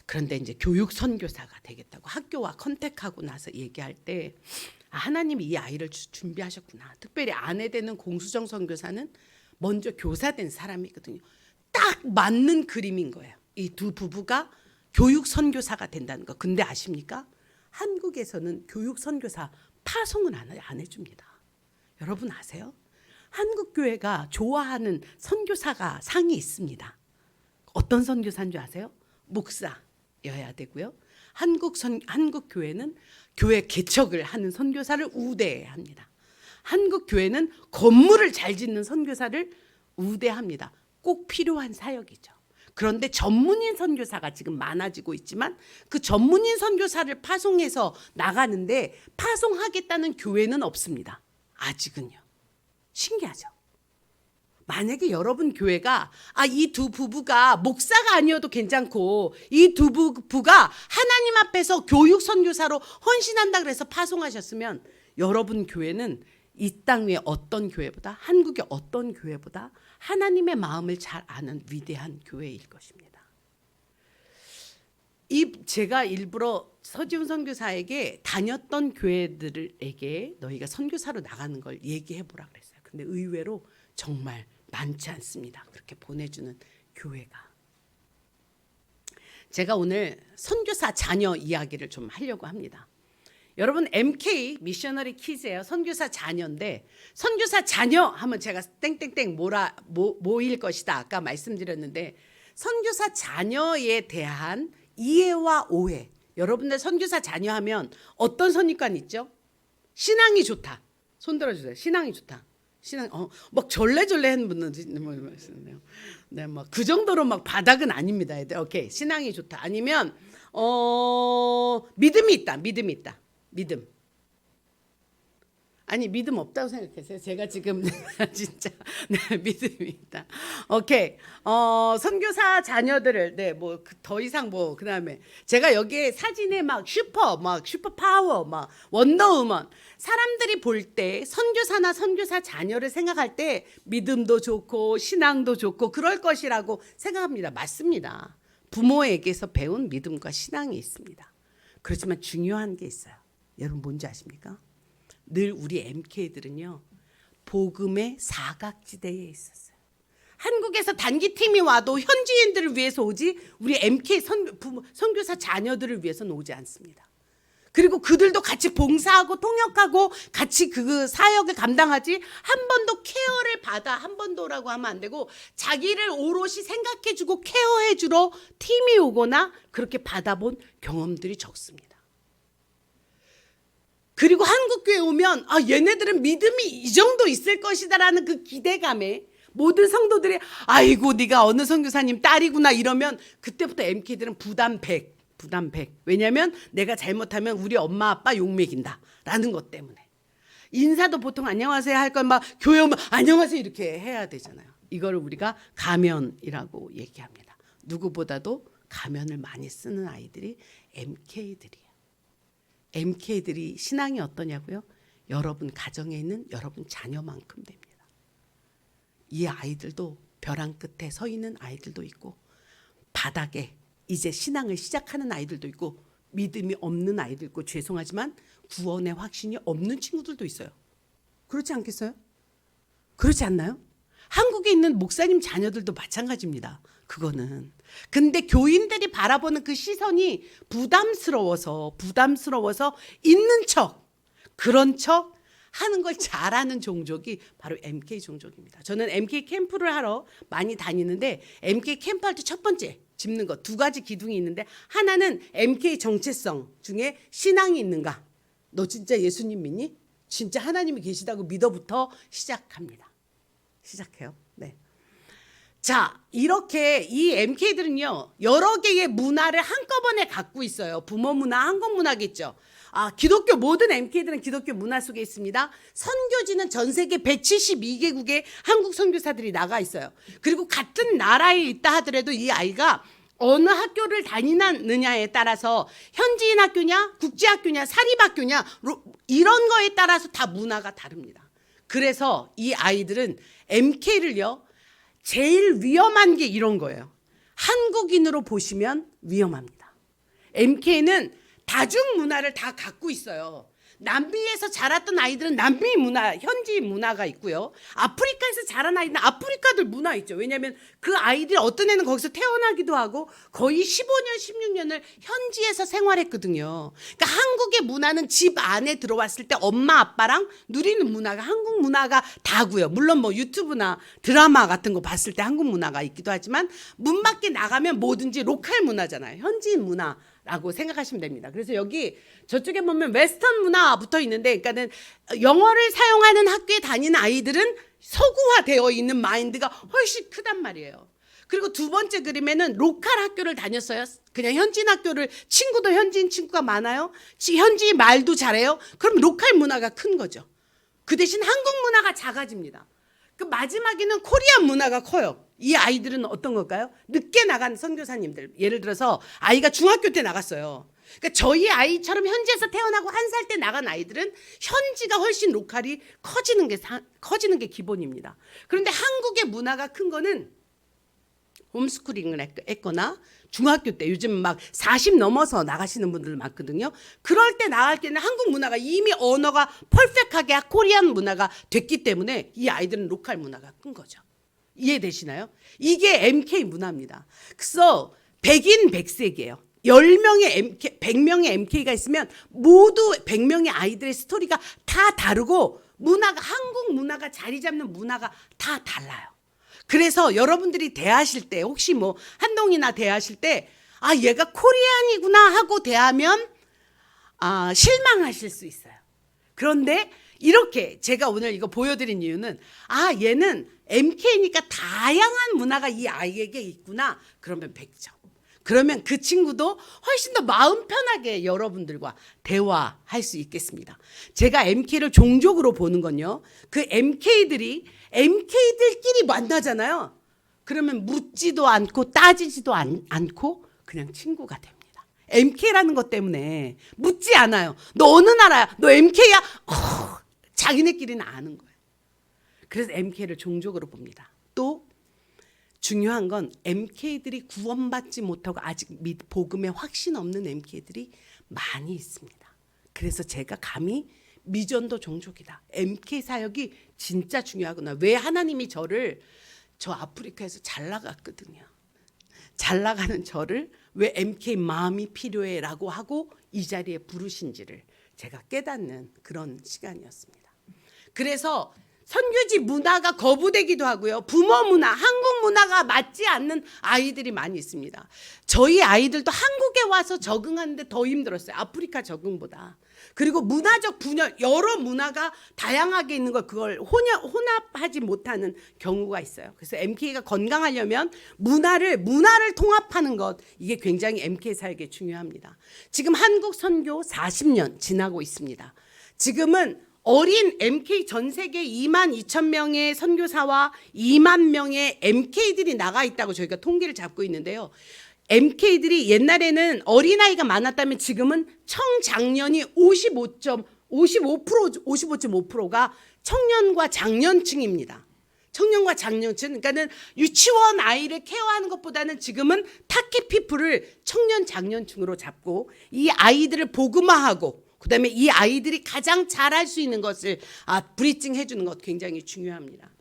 Speaker 2: 그런데 이제 교육 선교사가 되겠다고 학교와 컨택하고 나서 얘기할 때 하나님이 이 아이를 준비하셨구나. 특별히 아내 되는 공수정 선교사는 먼저 교사된 사람이거든요. 딱 맞는 그림인 거예요. 이 두 부부가 교육 선교사가 된다는 거. 근데 아십니까? 한국에서는 교육 선교사 파송은 안 해줍니다. 여러분 아세요? 한국 교회가 좋아하는 선교사가 상이 있습니다. 어떤 선교사인 줄 아세요? 목사여야 되고요. 한국 교회는 교회 개척을 하는 선교사를 우대합니다. 한국 교회는 건물을 잘 짓는 선교사를 우대합니다. 꼭 필요한 사역이죠. 그런데 전문인 선교사가 지금 많아지고 있지만 그 전문인 선교사를 파송해서 나가는데 파송하겠다는 교회는 없습니다. 아직은요. 신기하죠. 만약에 여러분 교회가 이 두 부부가 목사가 아니어도 괜찮고 이 두 부부가 하나님 앞에서 교육 선교사로 헌신한다 그래서 파송하셨으면 여러분 교회는 이 땅 위에 어떤 교회보다 한국의 어떤 교회보다 하나님의 마음을 잘 아는 위대한 교회일 것입니다. 제가 일부러 서지훈 선교사에게 다녔던 교회들에게 너희가 선교사로 나가는 걸 얘기해 보라 그랬어요. 근데 의외로 정말 많지 않습니다. 그렇게 보내주는 교회가. 제가 오늘 선교사 자녀 이야기를 좀 하려고 합니다. 여러분 MK 미셔너리 키즈예요. 선교사 자녀인데 선교사 자녀 하면 제가 땡땡땡 모일 것이다. 아까 말씀드렸는데 선교사 자녀에 대한 이해와 오해. 여러분들 선교사 자녀 하면 어떤 선입관 있죠? 신앙이 좋다. 손 들어주세요. 신앙이 좋다. 막 절레절레 하는 분들 말씀이네요. 네, 막 그 정도로 막 바닥은 아닙니다. 애들. 오케이. 신앙이 좋다. 아니면 믿음이 있다. 믿음. 아니 믿음 없다고 생각했어요. 제가 지금 진짜 믿음이 있다. 오케이. 선교사 자녀들을 뭐 더 이상 뭐 그다음에 제가 여기에 사진에 막 슈퍼 파워 막 원더우먼 사람들이 볼 때 선교사나 선교사 자녀를 생각할 때 믿음도 좋고 신앙도 좋고 그럴 것이라고 생각합니다. 맞습니다. 부모에게서 배운 믿음과 신앙이 있습니다. 그렇지만 중요한 게 있어요. 여러분 뭔지 아십니까? 늘 우리 MK들은요. 복음의 사각지대에 있었어요. 한국에서 단기팀이 와도 현지인들을 위해서 오지 우리 MK 선교사 자녀들을 위해서는 오지 않습니다. 그리고 그들도 같이 봉사하고 통역하고 같이 그 사역을 감당하지 한 번도 케어를 받아 한 번도라고 하면 안 되고 자기를 오롯이 생각해주고 케어해주러 팀이 오거나 그렇게 받아본 경험들이 적습니다. 그리고 한국교회 오면 얘네들은 믿음이 이 정도 있을 것이다라는 그 기대감에 모든 성도들이 아이고 네가 어느 선교사님 딸이구나 이러면 그때부터 MK들은 부담 100. 왜냐하면 내가 잘못하면 우리 엄마 아빠 욕먹인다라는 것 때문에. 인사도 보통 안녕하세요 할 건 막 교회 오면 안녕하세요 이렇게 해야 되잖아요. 이걸 우리가 가면이라고 얘기합니다. 누구보다도 가면을 많이 쓰는 아이들이 MK들이에요. MK들이 신앙이 어떠냐고요? 여러분 가정에 있는 여러분 자녀만큼 됩니다. 이 아이들도 벼랑 끝에 서 있는 아이들도 있고 바닥에 이제 신앙을 시작하는 아이들도 있고 믿음이 없는 아이도 있고 죄송하지만 구원의 확신이 없는 친구들도 있어요. 그렇지 않겠어요? 그렇지 않나요? 한국에 있는 목사님 자녀들도 마찬가지입니다. 그거는. 근데 교인들이 바라보는 그 시선이 부담스러워서 있는 척, 그런 척 하는 걸 잘하는 종족이 바로 MK 종족입니다. 저는 MK 캠프를 하러 많이 다니는데 MK 캠프 할 때 첫 번째 짚는 것 두 가지 기둥이 있는데, 하나는 MK 정체성 중에 신앙이 있는가? 너 진짜 예수님 믿니? 진짜 하나님이 계시다고 믿어부터 시작합니다. 시작해요. 네. 자, 이렇게 이 MK들은요, 여러 개의 문화를 한꺼번에 갖고 있어요. 부모 문화, 한국 문화겠죠. 기독교 모든 MK들은 기독교 문화 속에 있습니다. 선교지는 전 세계 172개국에 한국 선교사들이 나가 있어요. 그리고 같은 나라에 있다 하더라도 이 아이가 어느 학교를 다니느냐에 따라서 현지인 학교냐, 국제학교냐, 사립학교냐 이런 거에 따라서 다 문화가 다릅니다. 그래서 이 아이들은 MK를요, 제일 위험한 게 이런 거예요. 한국인으로 보시면 위험합니다. MK는 다중 문화를 다 갖고 있어요. 남미에서 자랐던 아이들은 남미 문화, 현지 문화가 있고요. 아프리카에서 자란 아이들은 아프리카들 문화 있죠. 왜냐하면 그 아이들이 어떤 애는 거기서 태어나기도 하고 거의 15년, 16년을 현지에서 생활했거든요. 그러니까 한국의 문화는 집 안에 들어왔을 때 엄마 아빠랑 누리는 문화가 한국 문화가 다고요. 물론 뭐 유튜브나 드라마 같은 거 봤을 때 한국 문화가 있기도 하지만 문 밖에 나가면 뭐든지 로컬 문화잖아요. 현지인 문화. 라고 생각하시면 됩니다. 그래서 여기 저쪽에 보면 웨스턴 문화 붙어 있는데, 그러니까는 영어를 사용하는 학교에 다니는 아이들은 서구화되어 있는 마인드가 훨씬 크단 말이에요. 그리고 두 번째 그림에는 로컬 학교를 다녔어요. 그냥 현지인 학교를, 친구도 현지인 친구가 많아요. 현지인 말도 잘해요. 그럼 로컬 문화가 큰 거죠. 그 대신 한국 문화가 작아집니다. 그 마지막에는 코리안 문화가 커요. 이 아이들은 어떤 걸까요? 늦게 나간 선교사님들. 예를 들어서 아이가 중학교 때 나갔어요. 그러니까 저희 아이처럼 현지에서 태어나고 1살 때 나간 아이들은 현지가 훨씬 로컬이 커지는 게 기본입니다. 그런데 한국의 문화가 큰 거는 홈스쿨링을 했거나 중학교 때, 요즘 막 40 넘어서 나가시는 분들 많거든요. 그럴 때 나갈 때는 한국 문화가 이미 언어가 퍼펙트하게 코리안 문화가 됐기 때문에 이 아이들은 로컬 문화가 큰 거죠. 이해되시나요? 이게 MK 문화입니다. 그래서 백인 백색이에요. 100명의 MK가 있으면 모두 100명의 아이들의 스토리가 다 다르고 문화가, 한국 문화가 자리 잡는 문화가 다 달라요. 그래서 여러분들이 대하실 때, 혹시 뭐 한동이나 대하실 때 얘가 코리안이구나 하고 대하면 실망하실 수 있어요. 그런데 이렇게 제가 오늘 이거 보여드린 이유는 얘는 MK니까 다양한 문화가 이 아이에게 있구나. 그러면 100점. 그러면 그 친구도 훨씬 더 마음 편하게 여러분들과 대화할 수 있겠습니다. 제가 MK를 종족으로 보는 건요, 그 MK들끼리 만나잖아요. 그러면 묻지도 않고 따지지도 않고 그냥 친구가 됩니다. MK라는 것 때문에 묻지 않아요. 너 어느 나라야? 너 MK야? 자기네끼리는 아는 거예요. 그래서 MK를 종족으로 봅니다. 또 중요한 건 MK들이 구원받지 못하고 아직 복음에 확신 없는 MK들이 많이 있습니다. 그래서 제가 감히 미전도 종족이다. MK 사역이 진짜 중요하구나. 왜 하나님이 저 아프리카에서 잘 나갔거든요. 잘 나가는 저를 왜 MK 마음이 필요해라고 하고 이 자리에 부르신지를 제가 깨닫는 그런 시간이었습니다. 그래서 선교지 문화가 거부되기도 하고요. 부모 문화, 한국 문화가 맞지 않는 아이들이 많이 있습니다. 저희 아이들도 한국에 와서 적응하는데 더 힘들었어요. 아프리카 적응보다. 그리고 문화적 분열, 여러 문화가 다양하게 있는 걸 그걸 혼합하지 못하는 경우가 있어요. 그래서 MK가 건강하려면 문화를 통합하는 것, 이게 굉장히 MK 사역에 중요합니다. 지금 한국 선교 40년 지나고 있습니다. 지금은 어린 MK 전 세계 22,000명의 선교사와 2만 명의 MK들이 나가 있다고 저희가 통계를 잡고 있는데요. MK들이 옛날에는 어린아이가 많았다면 지금은 청장년이 55.5%가 청년과 장년층입니다. 청년과 장년층, 그러니까는 유치원 아이를 케어하는 것보다는 지금은 타켓피플을 청년 장년층으로 잡고 이 아이들을 복음화하고 그다음에 이 아이들이 가장 잘할 수 있는 것을 브리징 해주는 것 굉장히 중요합니다.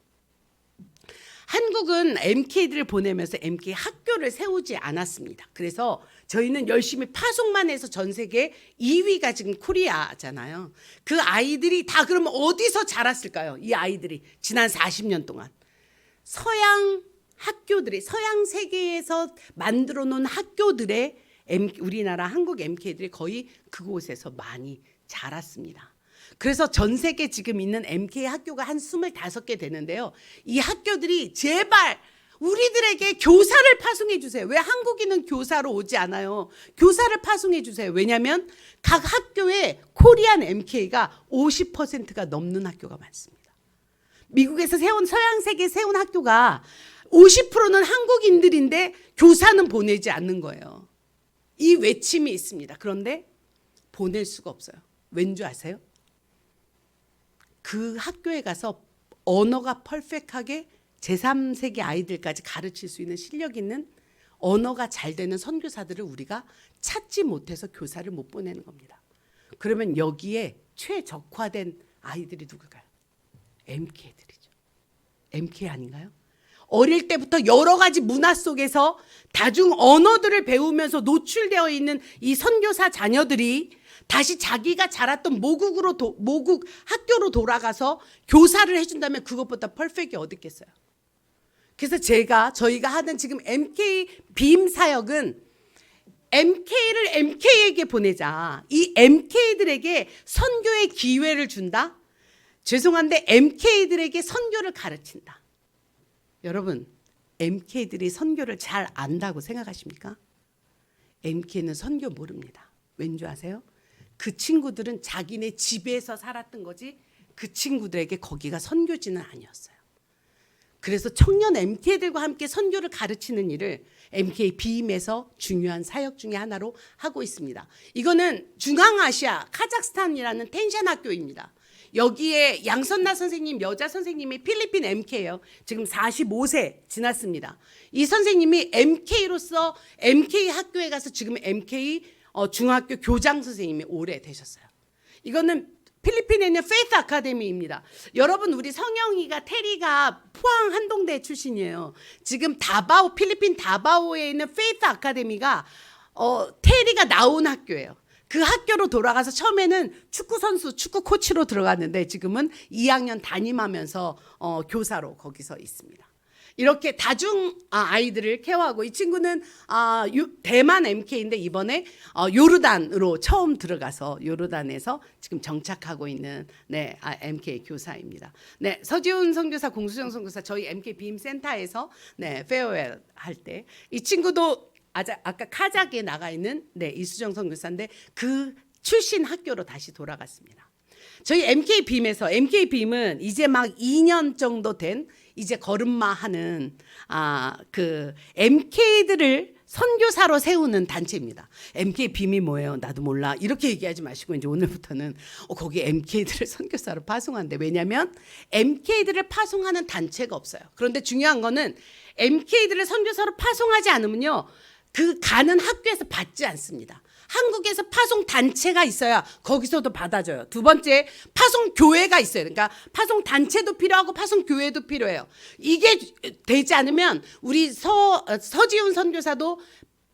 Speaker 2: 한국은 MK들을 보내면서 MK 학교를 세우지 않았습니다. 그래서 저희는 열심히 파송만 해서 전 세계 2위가 지금 코리아잖아요. 그 아이들이 다 그러면 어디서 자랐을까요? 이 아이들이 지난 40년 동안 서양 학교들이 서양 세계에서 만들어 놓은 학교들의 우리나라 한국 MK들이 거의 그곳에서 많이 자랐습니다. 그래서 전 세계 지금 있는 MK 학교가 한 25개 되는데요. 이 학교들이 제발 우리들에게 교사를 파송해 주세요. 왜 한국인은 교사로 오지 않아요? 교사를 파송해 주세요. 왜냐하면 각 학교에 코리안 MK가 50%가 넘는 학교가 많습니다. 미국에서 세운 서양 세계에 세운 학교가 50%는 한국인들인데 교사는 보내지 않는 거예요. 이 외침이 있습니다. 그런데 보낼 수가 없어요. 왠지 아세요? 그 학교에 가서 언어가 퍼펙트하게 제3세계 아이들까지 가르칠 수 있는 실력 있는 언어가 잘 되는 선교사들을 우리가 찾지 못해서 교사를 못 보내는 겁니다. 그러면 여기에 최적화된 아이들이 누굴까요? MK들이죠. MK 아닌가요? 어릴 때부터 여러 가지 문화 속에서 다중 언어들을 배우면서 노출되어 있는 이 선교사 자녀들이 다시 자기가 자랐던 모국 학교로 돌아가서 교사를 해준다면 그것보다 퍼펙트이 어디 있겠어요? 그래서 저희가 하는 지금 MK 빔 사역은 MK를 MK에게 보내자. 이 MK들에게 선교의 기회를 준다. 죄송한데 MK들에게 선교를 가르친다. 여러분, MK들이 선교를 잘 안다고 생각하십니까? MK는 선교 모릅니다. 왠지 아세요? 그 친구들은 자기네 집에서 살았던 거지 그 친구들에게 거기가 선교지는 아니었어요. 그래서 청년 MK들과 함께 선교를 가르치는 일을 MK 빔에서 중요한 사역 중에 하나로 하고 있습니다. 이거는 중앙아시아 카자흐스탄이라는 텐션 학교입니다. 여기에 양선나 선생님, 여자 선생님이 필리핀 MK예요. 지금 45세 지났습니다. 이 선생님이 MK로서 MK 학교에 가서 지금 MK 중학교 교장 선생님이 오래 되셨어요. 이거는 필리핀에 있는 페이스 아카데미입니다. 여러분 우리 성영이가 테리가 포항 한동대 출신이에요. 지금 필리핀 다바오에 있는 페이스 아카데미가 테리가 나온 학교예요. 그 학교로 돌아가서 처음에는 축구 선수, 축구 코치로 들어갔는데 지금은 2학년 담임하면서 교사로 거기서 있습니다. 이렇게 다중 아이들을 케어하고 이 친구는 대만 MK인데 이번에 요르단으로 처음 들어가서 요르단에서 지금 정착하고 있는 MK 교사입니다. 네, 서지훈 선교사, 공수정 선교사 저희 MK 빔 센터에서 페어웰 할 때 이 친구도 아까 카자흐에 나가 있는 이수정 선교사인데 그 출신 학교로 다시 돌아갔습니다. 저희 MK 빔은 이제 막 2년 정도 된 이제 걸음마하는 그 MK들을 선교사로 세우는 단체입니다. MK 빔이 뭐예요? 나도 몰라. 이렇게 얘기하지 마시고 이제 오늘부터는 거기 MK들을 선교사로 파송한대. 왜냐하면 MK들을 파송하는 단체가 없어요. 그런데 중요한 거는 MK들을 선교사로 파송하지 않으면요, 그 가는 학교에서 받지 않습니다. 한국에서 파송 단체가 있어야 거기서도 받아줘요. 두 번째, 파송 교회가 있어요. 그러니까 파송 단체도 필요하고 파송 교회도 필요해요. 이게 되지 않으면 우리 서지훈 선교사도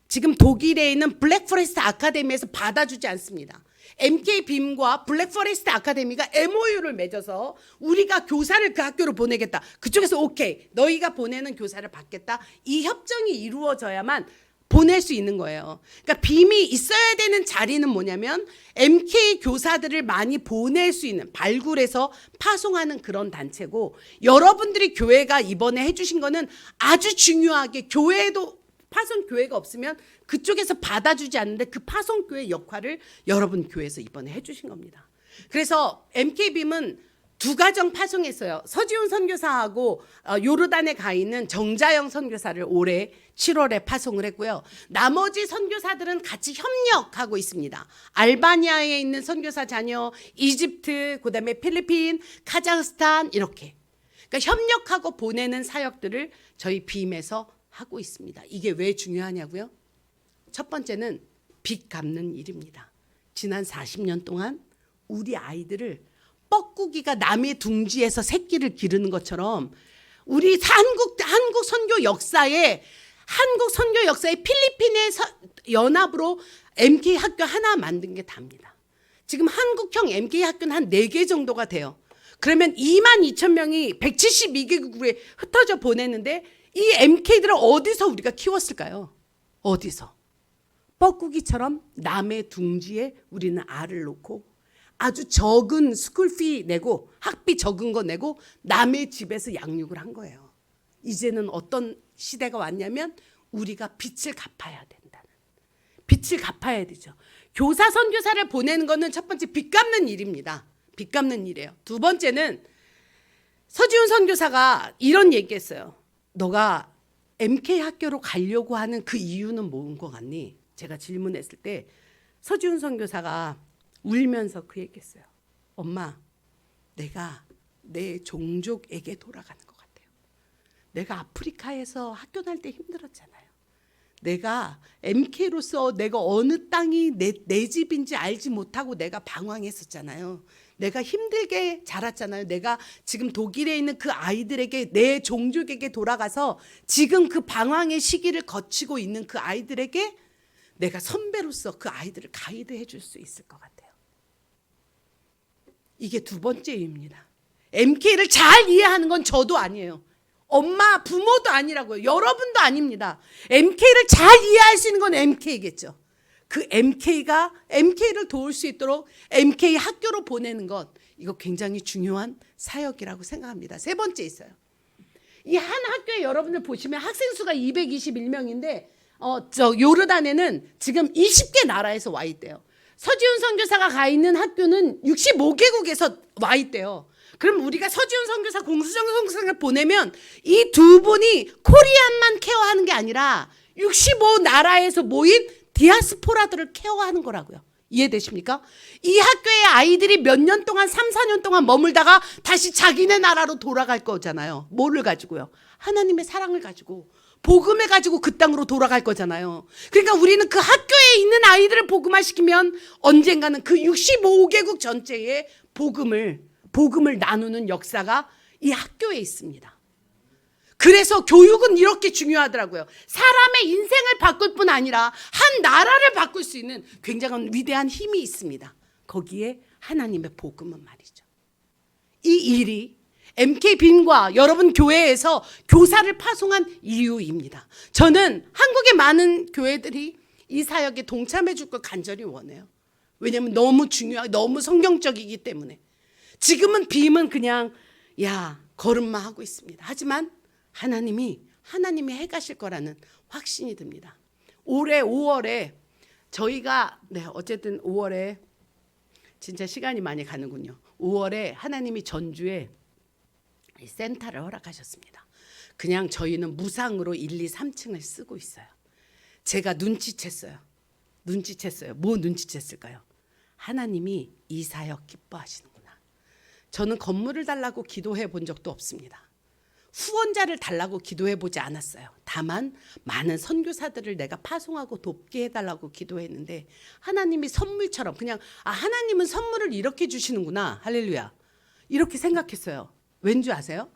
Speaker 2: 지금 독일에 있는 블랙포레스트 아카데미에서 받아주지 않습니다. MK 빔과 블랙포레스트 아카데미가 MOU를 맺어서 우리가 교사를 그 학교로 보내겠다. 그쪽에서 오케이, 너희가 보내는 교사를 받겠다. 이 협정이 이루어져야만 보낼 수 있는 거예요. 그러니까 빔이 있어야 되는 자리는 뭐냐면 MK 교사들을 많이 보낼 수 있는, 발굴해서 파송하는 그런 단체고, 여러분들이 교회가 이번에 해주신 거는 아주 중요하게, 교회도 파송 교회가 없으면 그쪽에서 받아주지 않는데 그 파송 교회 역할을 여러분 교회에서 이번에 해주신 겁니다. 그래서 MK 빔은 2가정 파송했어요. 서지훈 선교사하고 요르단에 가 있는 정자영 선교사를 올해 7월에 파송을 했고요. 나머지 선교사들은 같이 협력하고 있습니다. 알바니아에 있는 선교사 자녀, 이집트, 그다음에 필리핀, 카자흐스탄 이렇게. 그러니까 협력하고 보내는 사역들을 저희 빔에서 하고 있습니다. 이게 왜 중요하냐고요? 첫 번째는 빚 갚는 일입니다. 지난 40년 동안 우리 아이들을 뻐꾸기가 남의 둥지에서 새끼를 기르는 것처럼 우리 한국 선교 역사에 필리핀의 연합으로 MK 학교 하나 만든 게 답니다. 지금 한국형 MK 학교는 한 4개 정도가 돼요. 그러면 22,000명이 172개국에 흩어져 보내는데 이 MK들을 어디서 우리가 키웠을까요? 어디서? 뻐꾸기처럼 남의 둥지에 우리는 알을 놓고 아주 적은 스쿨피 내고 학비 적은 거 내고 남의 집에서 양육을 한 거예요. 이제는 어떤 시대가 왔냐면 우리가 빚을 갚아야 된다는. 빚을 갚아야 되죠. 교사 선교사를 보내는 거는 첫 번째 빚 갚는 일입니다. 빚 갚는 일이에요. 두 번째는 서지훈 선교사가 이런 얘기했어요. 너가 MK 학교로 가려고 하는 그 이유는 뭔 것 같니? 제가 질문했을 때 서지훈 선교사가 울면서 그 얘기했어요. 엄마, 내가 내 종족에게 돌아가는 것 같아요. 내가 아프리카에서 학교 다닐 때 힘들었잖아요. 내가 MK로서 내가 어느 땅이 내 집인지 알지 못하고 내가 방황했었잖아요. 내가 힘들게 자랐잖아요. 내가 지금 독일에 있는 그 아이들에게 내 종족에게 돌아가서 지금 그 방황의 시기를 거치고 있는 그 아이들에게 내가 선배로서 그 아이들을 가이드해 줄 수 있을 것 같아요. 이게 두 번째 이유입니다. MK를 잘 이해하는 건 저도 아니에요. 엄마, 부모도 아니라고요. 여러분도 아닙니다. MK를 잘 이해할 수 있는 건 MK겠죠. 그 MK를 도울 수 있도록 MK 학교로 보내는 것, 이거 굉장히 중요한 사역이라고 생각합니다. 세 번째 있어요. 이 한 학교에 여러분들 보시면 학생 수가 221명인데 요르단에는 지금 20개 나라에서 와 있대요. 서지훈 선교사가 가 있는 학교는 65개국에서 와 있대요. 그럼 우리가 서지훈 선교사, 공수정 선교사를 보내면 이 두 분이 코리안만 케어하는 게 아니라 65나라에서 모인 디아스포라들을 케어하는 거라고요. 이해되십니까? 이 학교의 아이들이 몇 년 동안 3, 4년 동안 머물다가 다시 자기네 나라로 돌아갈 거잖아요. 뭐를 가지고요? 하나님의 사랑을 가지고, 복음을 가지고 그 땅으로 돌아갈 거잖아요. 그러니까 우리는 그 학교에 있는 아이들을 복음화시키면 언젠가는 그 65개국 전체에 복음을 나누는 역사가 이 학교에 있습니다. 그래서 교육은 이렇게 중요하더라고요. 사람의 인생을 바꿀 뿐 아니라 한 나라를 바꿀 수 있는 굉장한 위대한 힘이 있습니다. 거기에 하나님의 복음은 말이죠. 이 일이 MK 빈과 여러분 교회에서 교사를 파송한 이유입니다. 저는 한국의 많은 교회들이 이 사역에 동참해 줄 걸 간절히 원해요. 왜냐하면 너무 중요하고 너무 성경적이기 때문에. 지금은 빔은 그냥 걸음만 하고 있습니다. 하지만 하나님이 해가실 거라는 확신이 듭니다. 올해 5월에 저희가 어쨌든 5월에 진짜 시간이 많이 가는군요. 5월에 하나님이 전주에 센터를 허락하셨습니다. 그냥 저희는 무상으로 1, 2, 3층을 쓰고 있어요. 제가 눈치챘어요. 뭐 눈치챘을까요? 하나님이 이 사역 기뻐하시는구나. 저는 건물을 달라고 기도해 본 적도 없습니다. 후원자를 달라고 기도해 보지 않았어요. 다만 많은 선교사들을 내가 파송하고 돕게 해달라고 기도했는데 하나님이 선물처럼 그냥 하나님은 선물을 이렇게 주시는구나. 할렐루야. 이렇게 생각했어요. 왠지 아세요?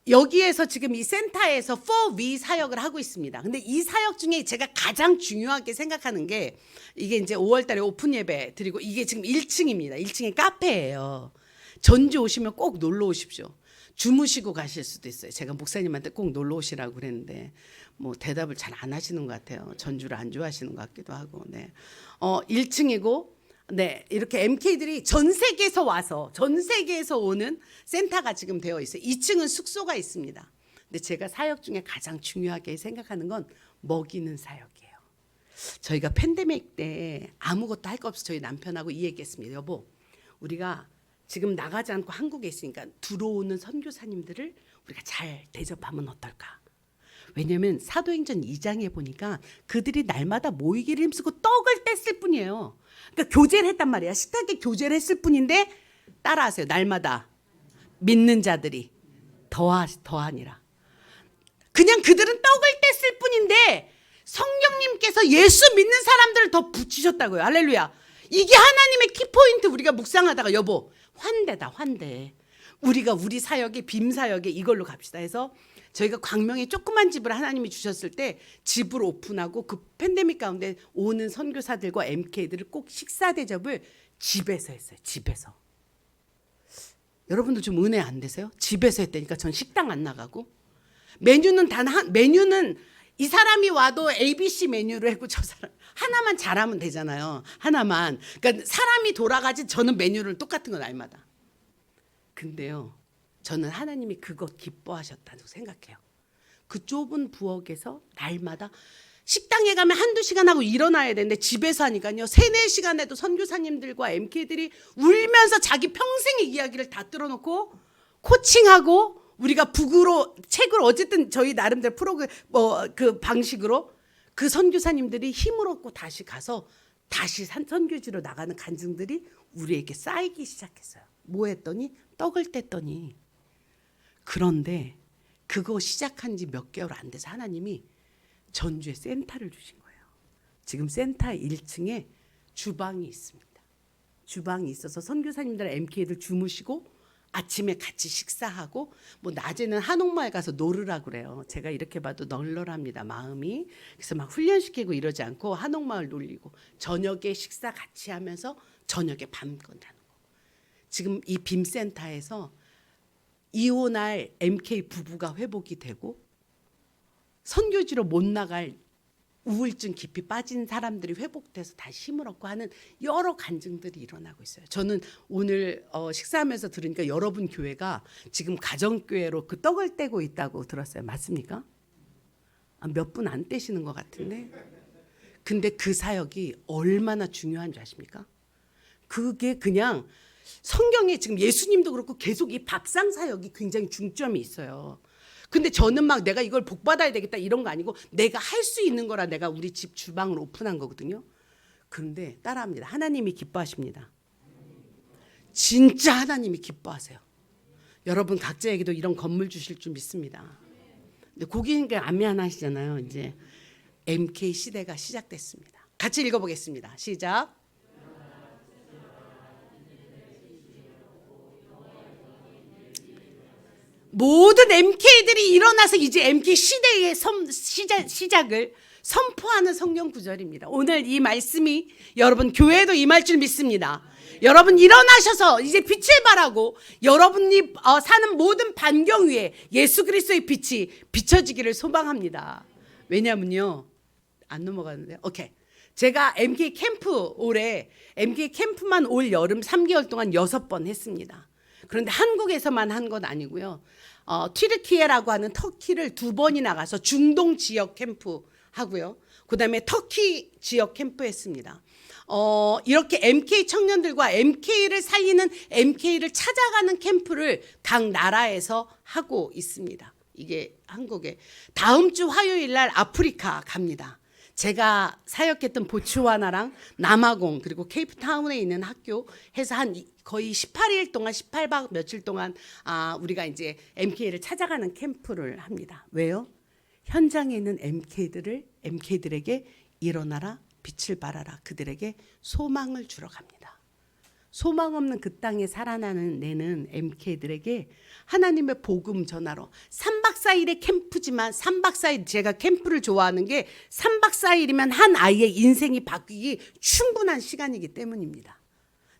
Speaker 2: 여기에서 지금 이 센터에서 4V 사역을 하고 있습니다. 근데 이 사역 중에 제가 가장 중요하게 생각하는 게 이게 이제 5월 달에 오픈 예배 드리고 이게 지금 1층입니다. 1층에 카페예요. 전주 오시면 꼭 놀러 오십시오. 주무시고 가실 수도 있어요. 제가 목사님한테 꼭 놀러 오시라고 그랬는데 뭐 대답을 잘 안 하시는 것 같아요. 전주를 안 좋아하시는 것 같기도 하고. 1층이고 이렇게 MK들이 전 세계에서 오는 센터가 지금 되어 있어요. 2층은 숙소가 있습니다. 근데 제가 사역 중에 가장 중요하게 생각하는 건 먹이는 사역이에요. 저희가 팬데믹 때 아무것도 할 거 없어 저희 남편하고 이 얘기했습니다. 여보, 우리가 지금 나가지 않고 한국에 있으니까 들어오는 선교사님들을 우리가 잘 대접하면 어떨까? 왜냐하면 사도행전 2장에 보니까 그들이 날마다 모이기를 힘쓰고 떡을 뗐을 뿐이에요. 그러니까 교제를 했단 말이야. 식탁에 교제를 했을 뿐인데 따라하세요. 날마다 믿는 자들이 더하니라. 그냥 그들은 떡을 뗐을 뿐인데 성령님께서 예수 믿는 사람들을 더 붙이셨다고요. 할렐루야. 이게 하나님의 키포인트. 우리가 묵상하다가 여보, 환대다, 환대. 우리가 우리 사역에 빔 사역에 이걸로 갑시다 해서 저희가 광명에 조그만 집을 하나님이 주셨을 때 집을 오픈하고 그 팬데믹 가운데 오는 선교사들과 MK들을 꼭 식사 대접을 집에서 했어요. 집에서. 여러분도 좀 은혜 안 되세요? 집에서 했다니까 전 식당 안 나가고 메뉴는 메뉴는 이 사람이 와도 ABC 메뉴를 했고 저 사람 하나만 잘하면 되잖아요. 하나만. 그러니까 사람이 돌아가지 저는 메뉴를 똑같은 거 날마다. 근데요. 저는 하나님이 그것 기뻐하셨다고 생각해요. 그 좁은 부엌에서 날마다 식당에 가면 한두 시간 하고 일어나야 되는데 집에서 하니까요. 3-4시간 해도 선교사님들과 MK들이 울면서 자기 평생의 이야기를 다 뚫어놓고 코칭하고 우리가 북으로 책을 어쨌든 저희 나름대로 프로그램 그 방식으로 그 선교사님들이 힘을 얻고 다시 가서 다시 선교지로 나가는 간증들이 우리에게 쌓이기 시작했어요. 뭐 했더니 떡을 뗐더니 그런데 그거 시작한 지 몇 개월 안 돼서 하나님이 전주에 센터를 주신 거예요. 지금 센터 1층에 주방이 있습니다. 주방이 있어서 선교사님들 MK들 주무시고 아침에 같이 식사하고 뭐 낮에는 한옥마을 가서 놀으라 그래요. 제가 이렇게 봐도 널널합니다. 마음이. 그래서 막 훈련시키고 이러지 않고 한옥마을 놀리고 저녁에 식사 같이 하면서 저녁에 밤건하는 거. 지금 이 빔센터에서 이혼할 MK 부부가 회복이 되고 선교지로 못 나갈 우울증 깊이 빠진 사람들이 회복돼서 다시 힘을 얻고 하는 여러 간증들이 일어나고 있어요. 저는 오늘 식사하면서 들으니까 여러분 교회가 지금 가정교회로 그 떡을 떼고 있다고 들었어요. 맞습니까? 몇 분 안 떼시는 것 같은데. 근데 그 사역이 얼마나 중요한 줄 아십니까? 그게 그냥 성경에 지금 예수님도 그렇고 계속 이 밥상 사역이 굉장히 중점이 있어요. 근데 저는 막 내가 이걸 복받아야 되겠다 이런 거 아니고 내가 할 수 있는 거라 내가 우리 집 주방을 오픈한 거거든요. 그런데 따라합니다. 하나님이 기뻐하십니다. 진짜 하나님이 기뻐하세요. 여러분 각자에게도 이런 건물 주실 줄 믿습니다. 근데 고객님께 안미안하시잖아요. 이제 MK 시대가 시작됐습니다. 같이 읽어보겠습니다. 시작. 모든 MK들이 일어나서 이제 MK 시대의 시작을 선포하는 성경 구절입니다. 오늘 이 말씀이 여러분 교회에도 임할 줄 믿습니다. 여러분 일어나셔서 이제 빛을 발하고 여러분이 사는 모든 반경 위에 예수 그리스도의 빛이 비춰지기를 소망합니다. 왜냐면요. 안 넘어가는데. 오케이. 제가 MK 캠프 올해 MK 캠프만 올 여름 3개월 동안 6번 했습니다. 그런데 한국에서만 한 건 아니고요. 튀르키예라고 하는 터키를 2번이나 가서 중동 지역 캠프 하고요. 그다음에 터키 지역 캠프 했습니다. 이렇게 MK 청년들과 MK를 살리는 MK를 찾아가는 캠프를 각 나라에서 하고 있습니다. 이게 한국에 다음 주 화요일 날 아프리카 갑니다. 제가 사역했던 보츠와나랑 남아공 그리고 케이프타운에 있는 학교 해서 한 거의 18일 동안 18박 며칠 동안 우리가 이제 MK를 찾아가는 캠프를 합니다. 왜요? 현장에 있는 MK들에게 일어나라 빛을 발하라 그들에게 소망을 주러 갑니다. 소망 없는 그 땅에 살아내는 MK들에게 하나님의 복음 전하러 3박 4일의 캠프지만 3박 4일 제가 캠프를 좋아하는 게 3박 4일이면 한 아이의 인생이 바뀌기 충분한 시간이기 때문입니다.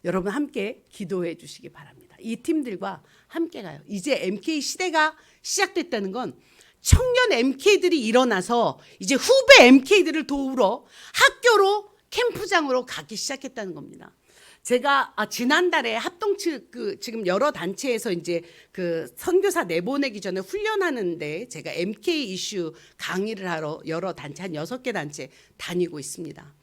Speaker 2: 여러분 함께 기도해 주시기 바랍니다. 이 팀들과 함께 가요. 이제 MK 시대가 시작됐다는 건 청년 MK들이 일어나서 이제 후배 MK들을 도우러 학교로 캠프장으로 가기 시작했다는 겁니다. 제가 지난달에 합동측 지금 여러 단체에서 이제 그 선교사 내보내기 전에 훈련하는데 제가 MK 이슈 강의를 하러 여러 단체 한 6개 단체 다니고 있습니다.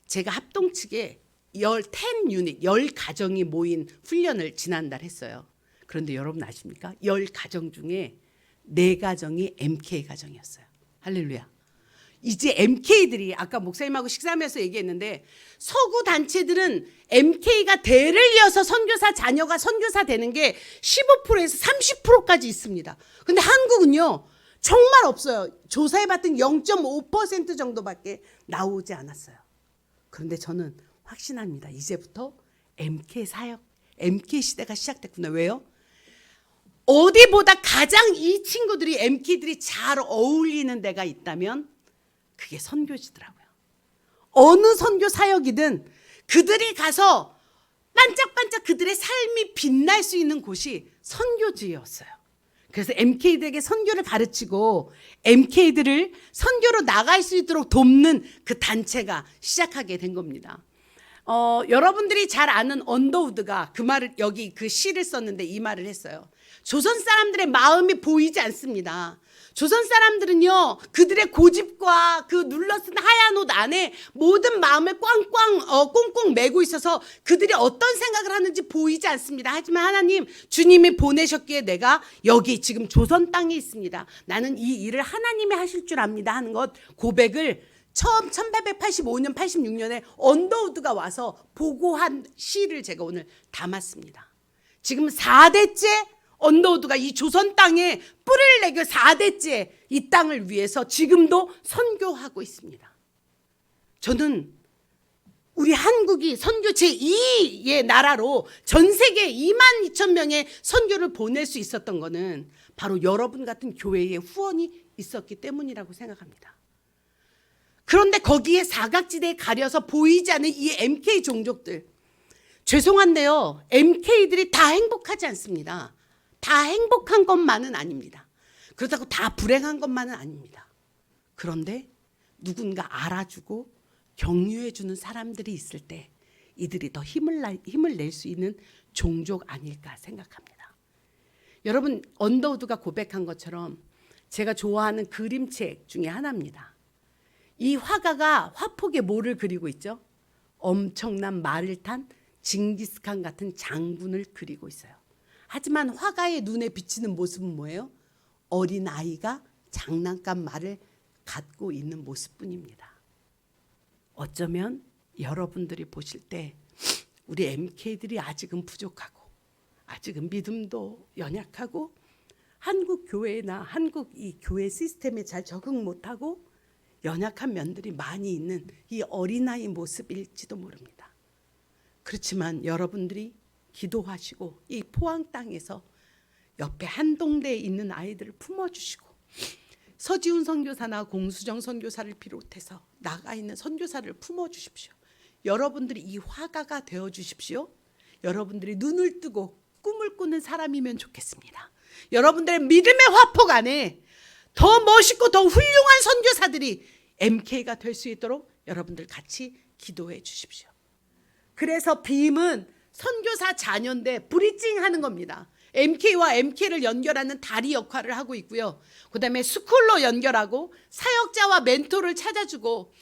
Speaker 2: 제가 합동측에 10가정이 모인 훈련을 지난달 했어요. 그런데 여러분 아십니까? 10가정 중에 4가정이 MK 가정이었어요. 할렐루야. 이제 MK들이 아까 목사님하고 식사하면서 얘기했는데 서구 단체들은 MK가 대를 이어서 선교사 자녀가 선교사 되는 게 15%에서 30%까지 있습니다. 근데 한국은요. 정말 없어요. 조사해봤더니 0.5% 정도밖에 나오지 않았어요. 그런데 저는 확신합니다. 이제부터 MK 사역, MK 시대가 시작됐구나. 왜요? 어디보다 가장 이 친구들이 MK들이 잘 어울리는 데가 있다면 그게 선교지더라고요. 어느 선교 사역이든 그들이 가서 반짝반짝 그들의 삶이 빛날 수 있는 곳이 선교지였어요. 그래서 MK들에게 선교를 가르치고 MK들을 선교로 나갈 수 있도록 돕는 그 단체가 시작하게 된 겁니다. 여러분들이 잘 아는 언더우드가 그 말을 여기 그 시를 썼는데 이 말을 했어요. 조선 사람들의 마음이 보이지 않습니다. 조선 사람들은요, 그들의 고집과 그 눌러쓴 하얀 옷 안에 모든 마음을 꽁꽁 메고 있어서 그들이 어떤 생각을 하는지 보이지 않습니다. 하지만 하나님, 주님이 보내셨기에 내가 여기 지금 조선 땅에 있습니다. 나는 이 일을 하나님이 하실 줄 압니다 하는 것 고백을 처음 1885년, 86년에 언더우드가 와서 보고한 시를 제가 오늘 담았습니다. 지금 4대째 언더우드가 이 조선 땅에 뿔을 내고 4대째 이 땅을 위해서 지금도 선교하고 있습니다. 저는 우리 한국이 선교 제2의 나라로 전 세계 22,000명의 선교를 보낼 수 있었던 거는 바로 여러분 같은 교회의 후원이 있었기 때문이라고 생각합니다. 그런데 거기에 사각지대에 가려서 보이지 않는 이 MK 종족들, 죄송한데요, MK들이 다 행복하지 않습니다. 다 행복한 것만은 아닙니다. 그렇다고 다 불행한 것만은 아닙니다. 그런데 누군가 알아주고 격려해주는 사람들이 있을 때 이들이 더 힘을 낼 수 있는 종족 아닐까 생각합니다. 여러분, 언더우드가 고백한 것처럼 제가 좋아하는 그림책 중에 하나입니다. 이 화가가 화폭에 뭐를 그리고 있죠? 엄청난 말을 탄 징기스칸 같은 장군을 그리고 있어요. 하지만 화가의 눈에 비치는 모습은 뭐예요? 어린 아이가 장난감 말을 갖고 있는 모습뿐입니다. 어쩌면 여러분들이 보실 때 우리 MK들이 아직은 부족하고 아직은 믿음도 연약하고 한국 교회나 한국 이 교회 시스템에 잘 적응 못하고 연약한 면들이 많이 있는 이 어린아이 모습일지도 모릅니다. 그렇지만 여러분들이 기도하시고 이 포항 땅에서 옆에 한동대에 있는 아이들을 품어주시고 서지훈 선교사나 공수정 선교사를 비롯해서 나가 있는 선교사를 품어주십시오. 여러분들이 이 화가가 되어주십시오. 여러분들이 눈을 뜨고 꿈을 꾸는 사람이면 좋겠습니다. 여러분들의 믿음의 화폭 안에 더 멋있고 더 훌륭한 선교사들이 MK가 될 수 있도록 여러분들 같이 기도해 주십시오. 그래서 빔은 선교사 자녀인데 브리징하는 겁니다. MK와 MK를 연결하는 다리 역할을 하고 있고요. 그다음에 스쿨로 연결하고 사역자와 멘토를 찾아주고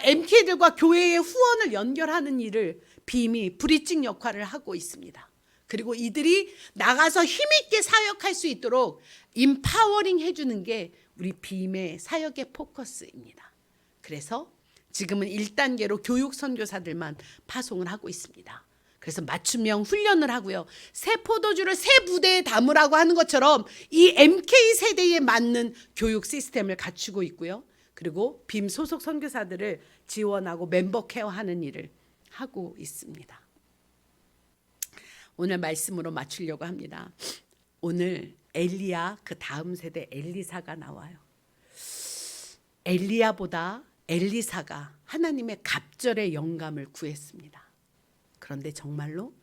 Speaker 2: MK들과 교회의 후원을 연결하는 일을 빔이 브리징 역할을 하고 있습니다. 그리고 이들이 나가서 힘있게 사역할 수 있도록 임파워링 해주는 게 우리 빔의 사역의 포커스입니다. 그래서 지금은 1단계로 교육 선교사들만 파송을 하고 있습니다. 그래서 맞춤형 훈련을 하고요. 새 포도주를 새 부대에 담으라고 하는 것처럼 이 MK 세대에 맞는 교육 시스템을 갖추고 있고요. 그리고 빔 소속 선교사들을 지원하고 멤버 케어하는 일을 하고 있습니다. 오늘 말씀으로 맞추려고 합니다. 오늘 엘리야 그 다음 세대 엘리사가 나와요. 엘리야보다 엘리사가 하나님의 갑절의 영감을 구했습니다. 그런데 정말로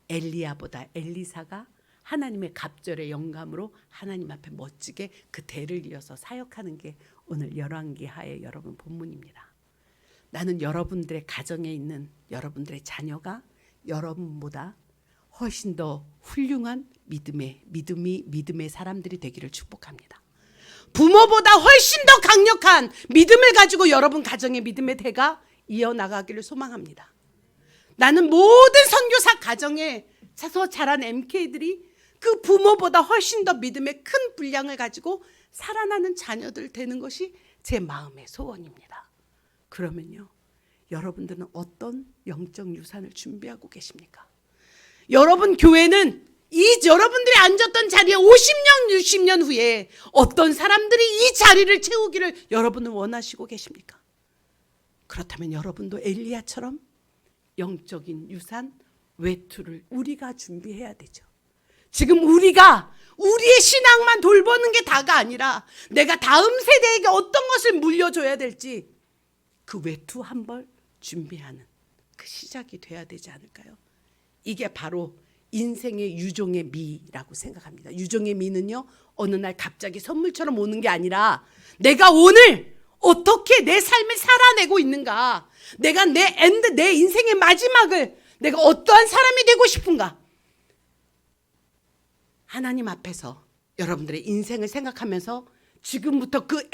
Speaker 2: 엘리야보다 엘리사가 하나님의 갑절의 영감으로 하나님 앞에 멋지게 그 대를 이어서 사역하는 게 오늘 열왕기하의 여러분 본문입니다. 나는 여러분들의 가정에 있는 여러분들의 자녀가 여러분보다 훨씬 더 훌륭한 믿음의 사람들이 되기를 축복합니다. 부모보다 훨씬 더 강력한 믿음을 가지고 여러분 가정의 믿음의 대가 이어나가기를 소망합니다. 나는 모든 선교사 가정에서 자란 MK들이 그 부모보다 훨씬 더 믿음의 큰 분량을 가지고 살아나는 자녀들 되는 것이 제 마음의 소원입니다. 그러면요, 여러분들은 어떤 영적 유산을 준비하고 계십니까? 여러분 교회는 여러분들이 앉았던 자리에 50년, 60년 후에 어떤 사람들이 이 자리를 채우기를 여러분은 원하시고 계십니까? 그렇다면 여러분도 엘리야처럼 영적인 유산, 외투를 우리가 준비해야 되죠. 지금 우리가 우리의 신앙만 돌보는 게 다가 아니라 내가 다음 세대에게 어떤 것을 물려줘야 될지 그 외투 한 벌 준비하는 그 시작이 돼야 되지 않을까요? 이게 바로 인생의 유종의 미라고 생각합니다. 유종의 미는요, 어느 날 갑자기 선물처럼 오는 게 아니라 내가 오늘 어떻게 내 삶을 살아내고 있는가, 내가 내 인생의 마지막을 내가 어떠한 사람이 되고 싶은가, 하나님 앞에서 여러분들의 인생을 생각하면서 지금부터 그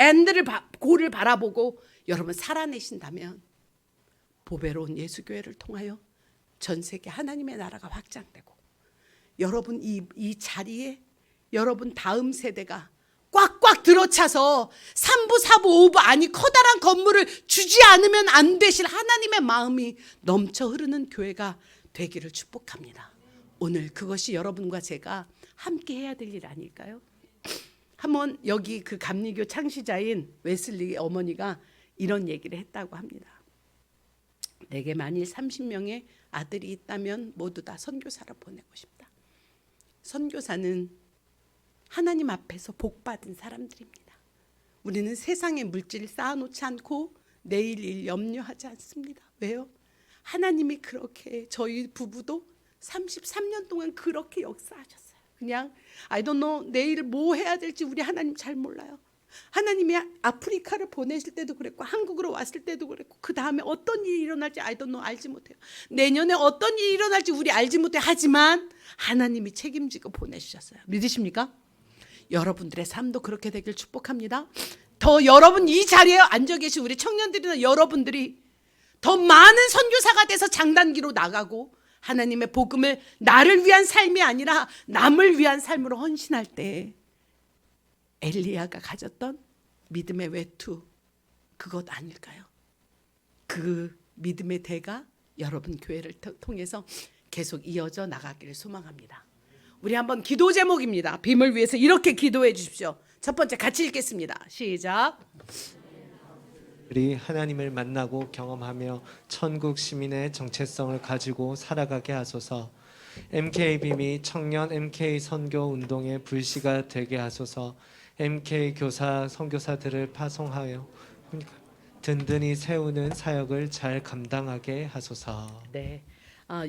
Speaker 2: 고를 바라보고 여러분 살아내신다면 보배로운 예수교회를 통하여 전 세계 하나님의 나라가 확장되고 여러분 이 자리에 여러분 다음 세대가 꽉꽉 들어차서 3부 4부 5부 아니 커다란 건물을 주지 않으면 안 되실 하나님의 마음이 넘쳐 흐르는 교회가 되기를 축복합니다. 오늘 그것이 여러분과 제가 함께 해야 될 일 아닐까요? 한번 여기 그 감리교 창시자인 웨슬리 어머니가 이런 얘기를 했다고 합니다. 내게 만일 30명의 아들이 있다면 모두 다 선교사로 보내고 싶다. 선교사는 하나님 앞에서 복받은 사람들입니다. 우리는 세상의 물질을 쌓아놓지 않고 내일 일 염려하지 않습니다. 왜요? 하나님이 그렇게 저희 부부도 33년 동안 그렇게 역사하셨어요. 그냥 I don't know 내일 뭐 해야 될지 우리 하나님 잘 몰라요. 하나님이 아프리카를 보내실 때도 그랬고 한국으로 왔을 때도 그랬고 그 다음에 어떤 일이 일어날지 I don't know 알지 못해요. 내년에 어떤 일이 일어날지 우리 알지 못해요. 하지만 하나님이 책임지고 보내주셨어요. 믿으십니까? 여러분들의 삶도 그렇게 되길 축복합니다. 더 여러분 이 자리에 앉아 계신 우리 청년들이나 여러분들이 더 많은 선교사가 돼서 장단기로 나가고 하나님의 복음을 나를 위한 삶이 아니라 남을 위한 삶으로 헌신할 때 엘리야가 가졌던 믿음의 외투 그것 아닐까요? 그 믿음의 대가 여러분 교회를 통해서 계속 이어져 나가기를 소망합니다. 우리 한번 기도 제목입니다. 빔을 위해서 이렇게 기도해 주십시오. 첫 번째 같이 읽겠습니다. 시작.
Speaker 3: 우리 하나님을 만나고 경험하며 천국 시민의 정체성을 가지고 살아가게 하소서. MK빔이 청년 MK 선교 운동의 불씨가 되게 하소서. MK 교사 선교사들을 파송하여 든든히 세우는 사역을 잘 감당하게 하소서.
Speaker 2: 네,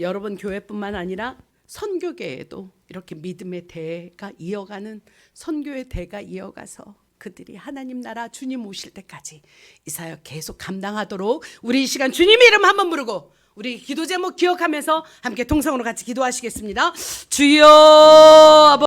Speaker 2: 여러분 교회뿐만 아니라 선교계에도 이렇게 믿음의 대가 이어가는 선교의 대가 이어가서 그들이 하나님 나라 주님 오실 때까지 이 사역 계속 감당하도록 우리 이 시간 주님의 이름 한번 부르고 우리 기도 제목 기억하면서 함께 통성으로 같이 기도하시겠습니다. 주여 아버지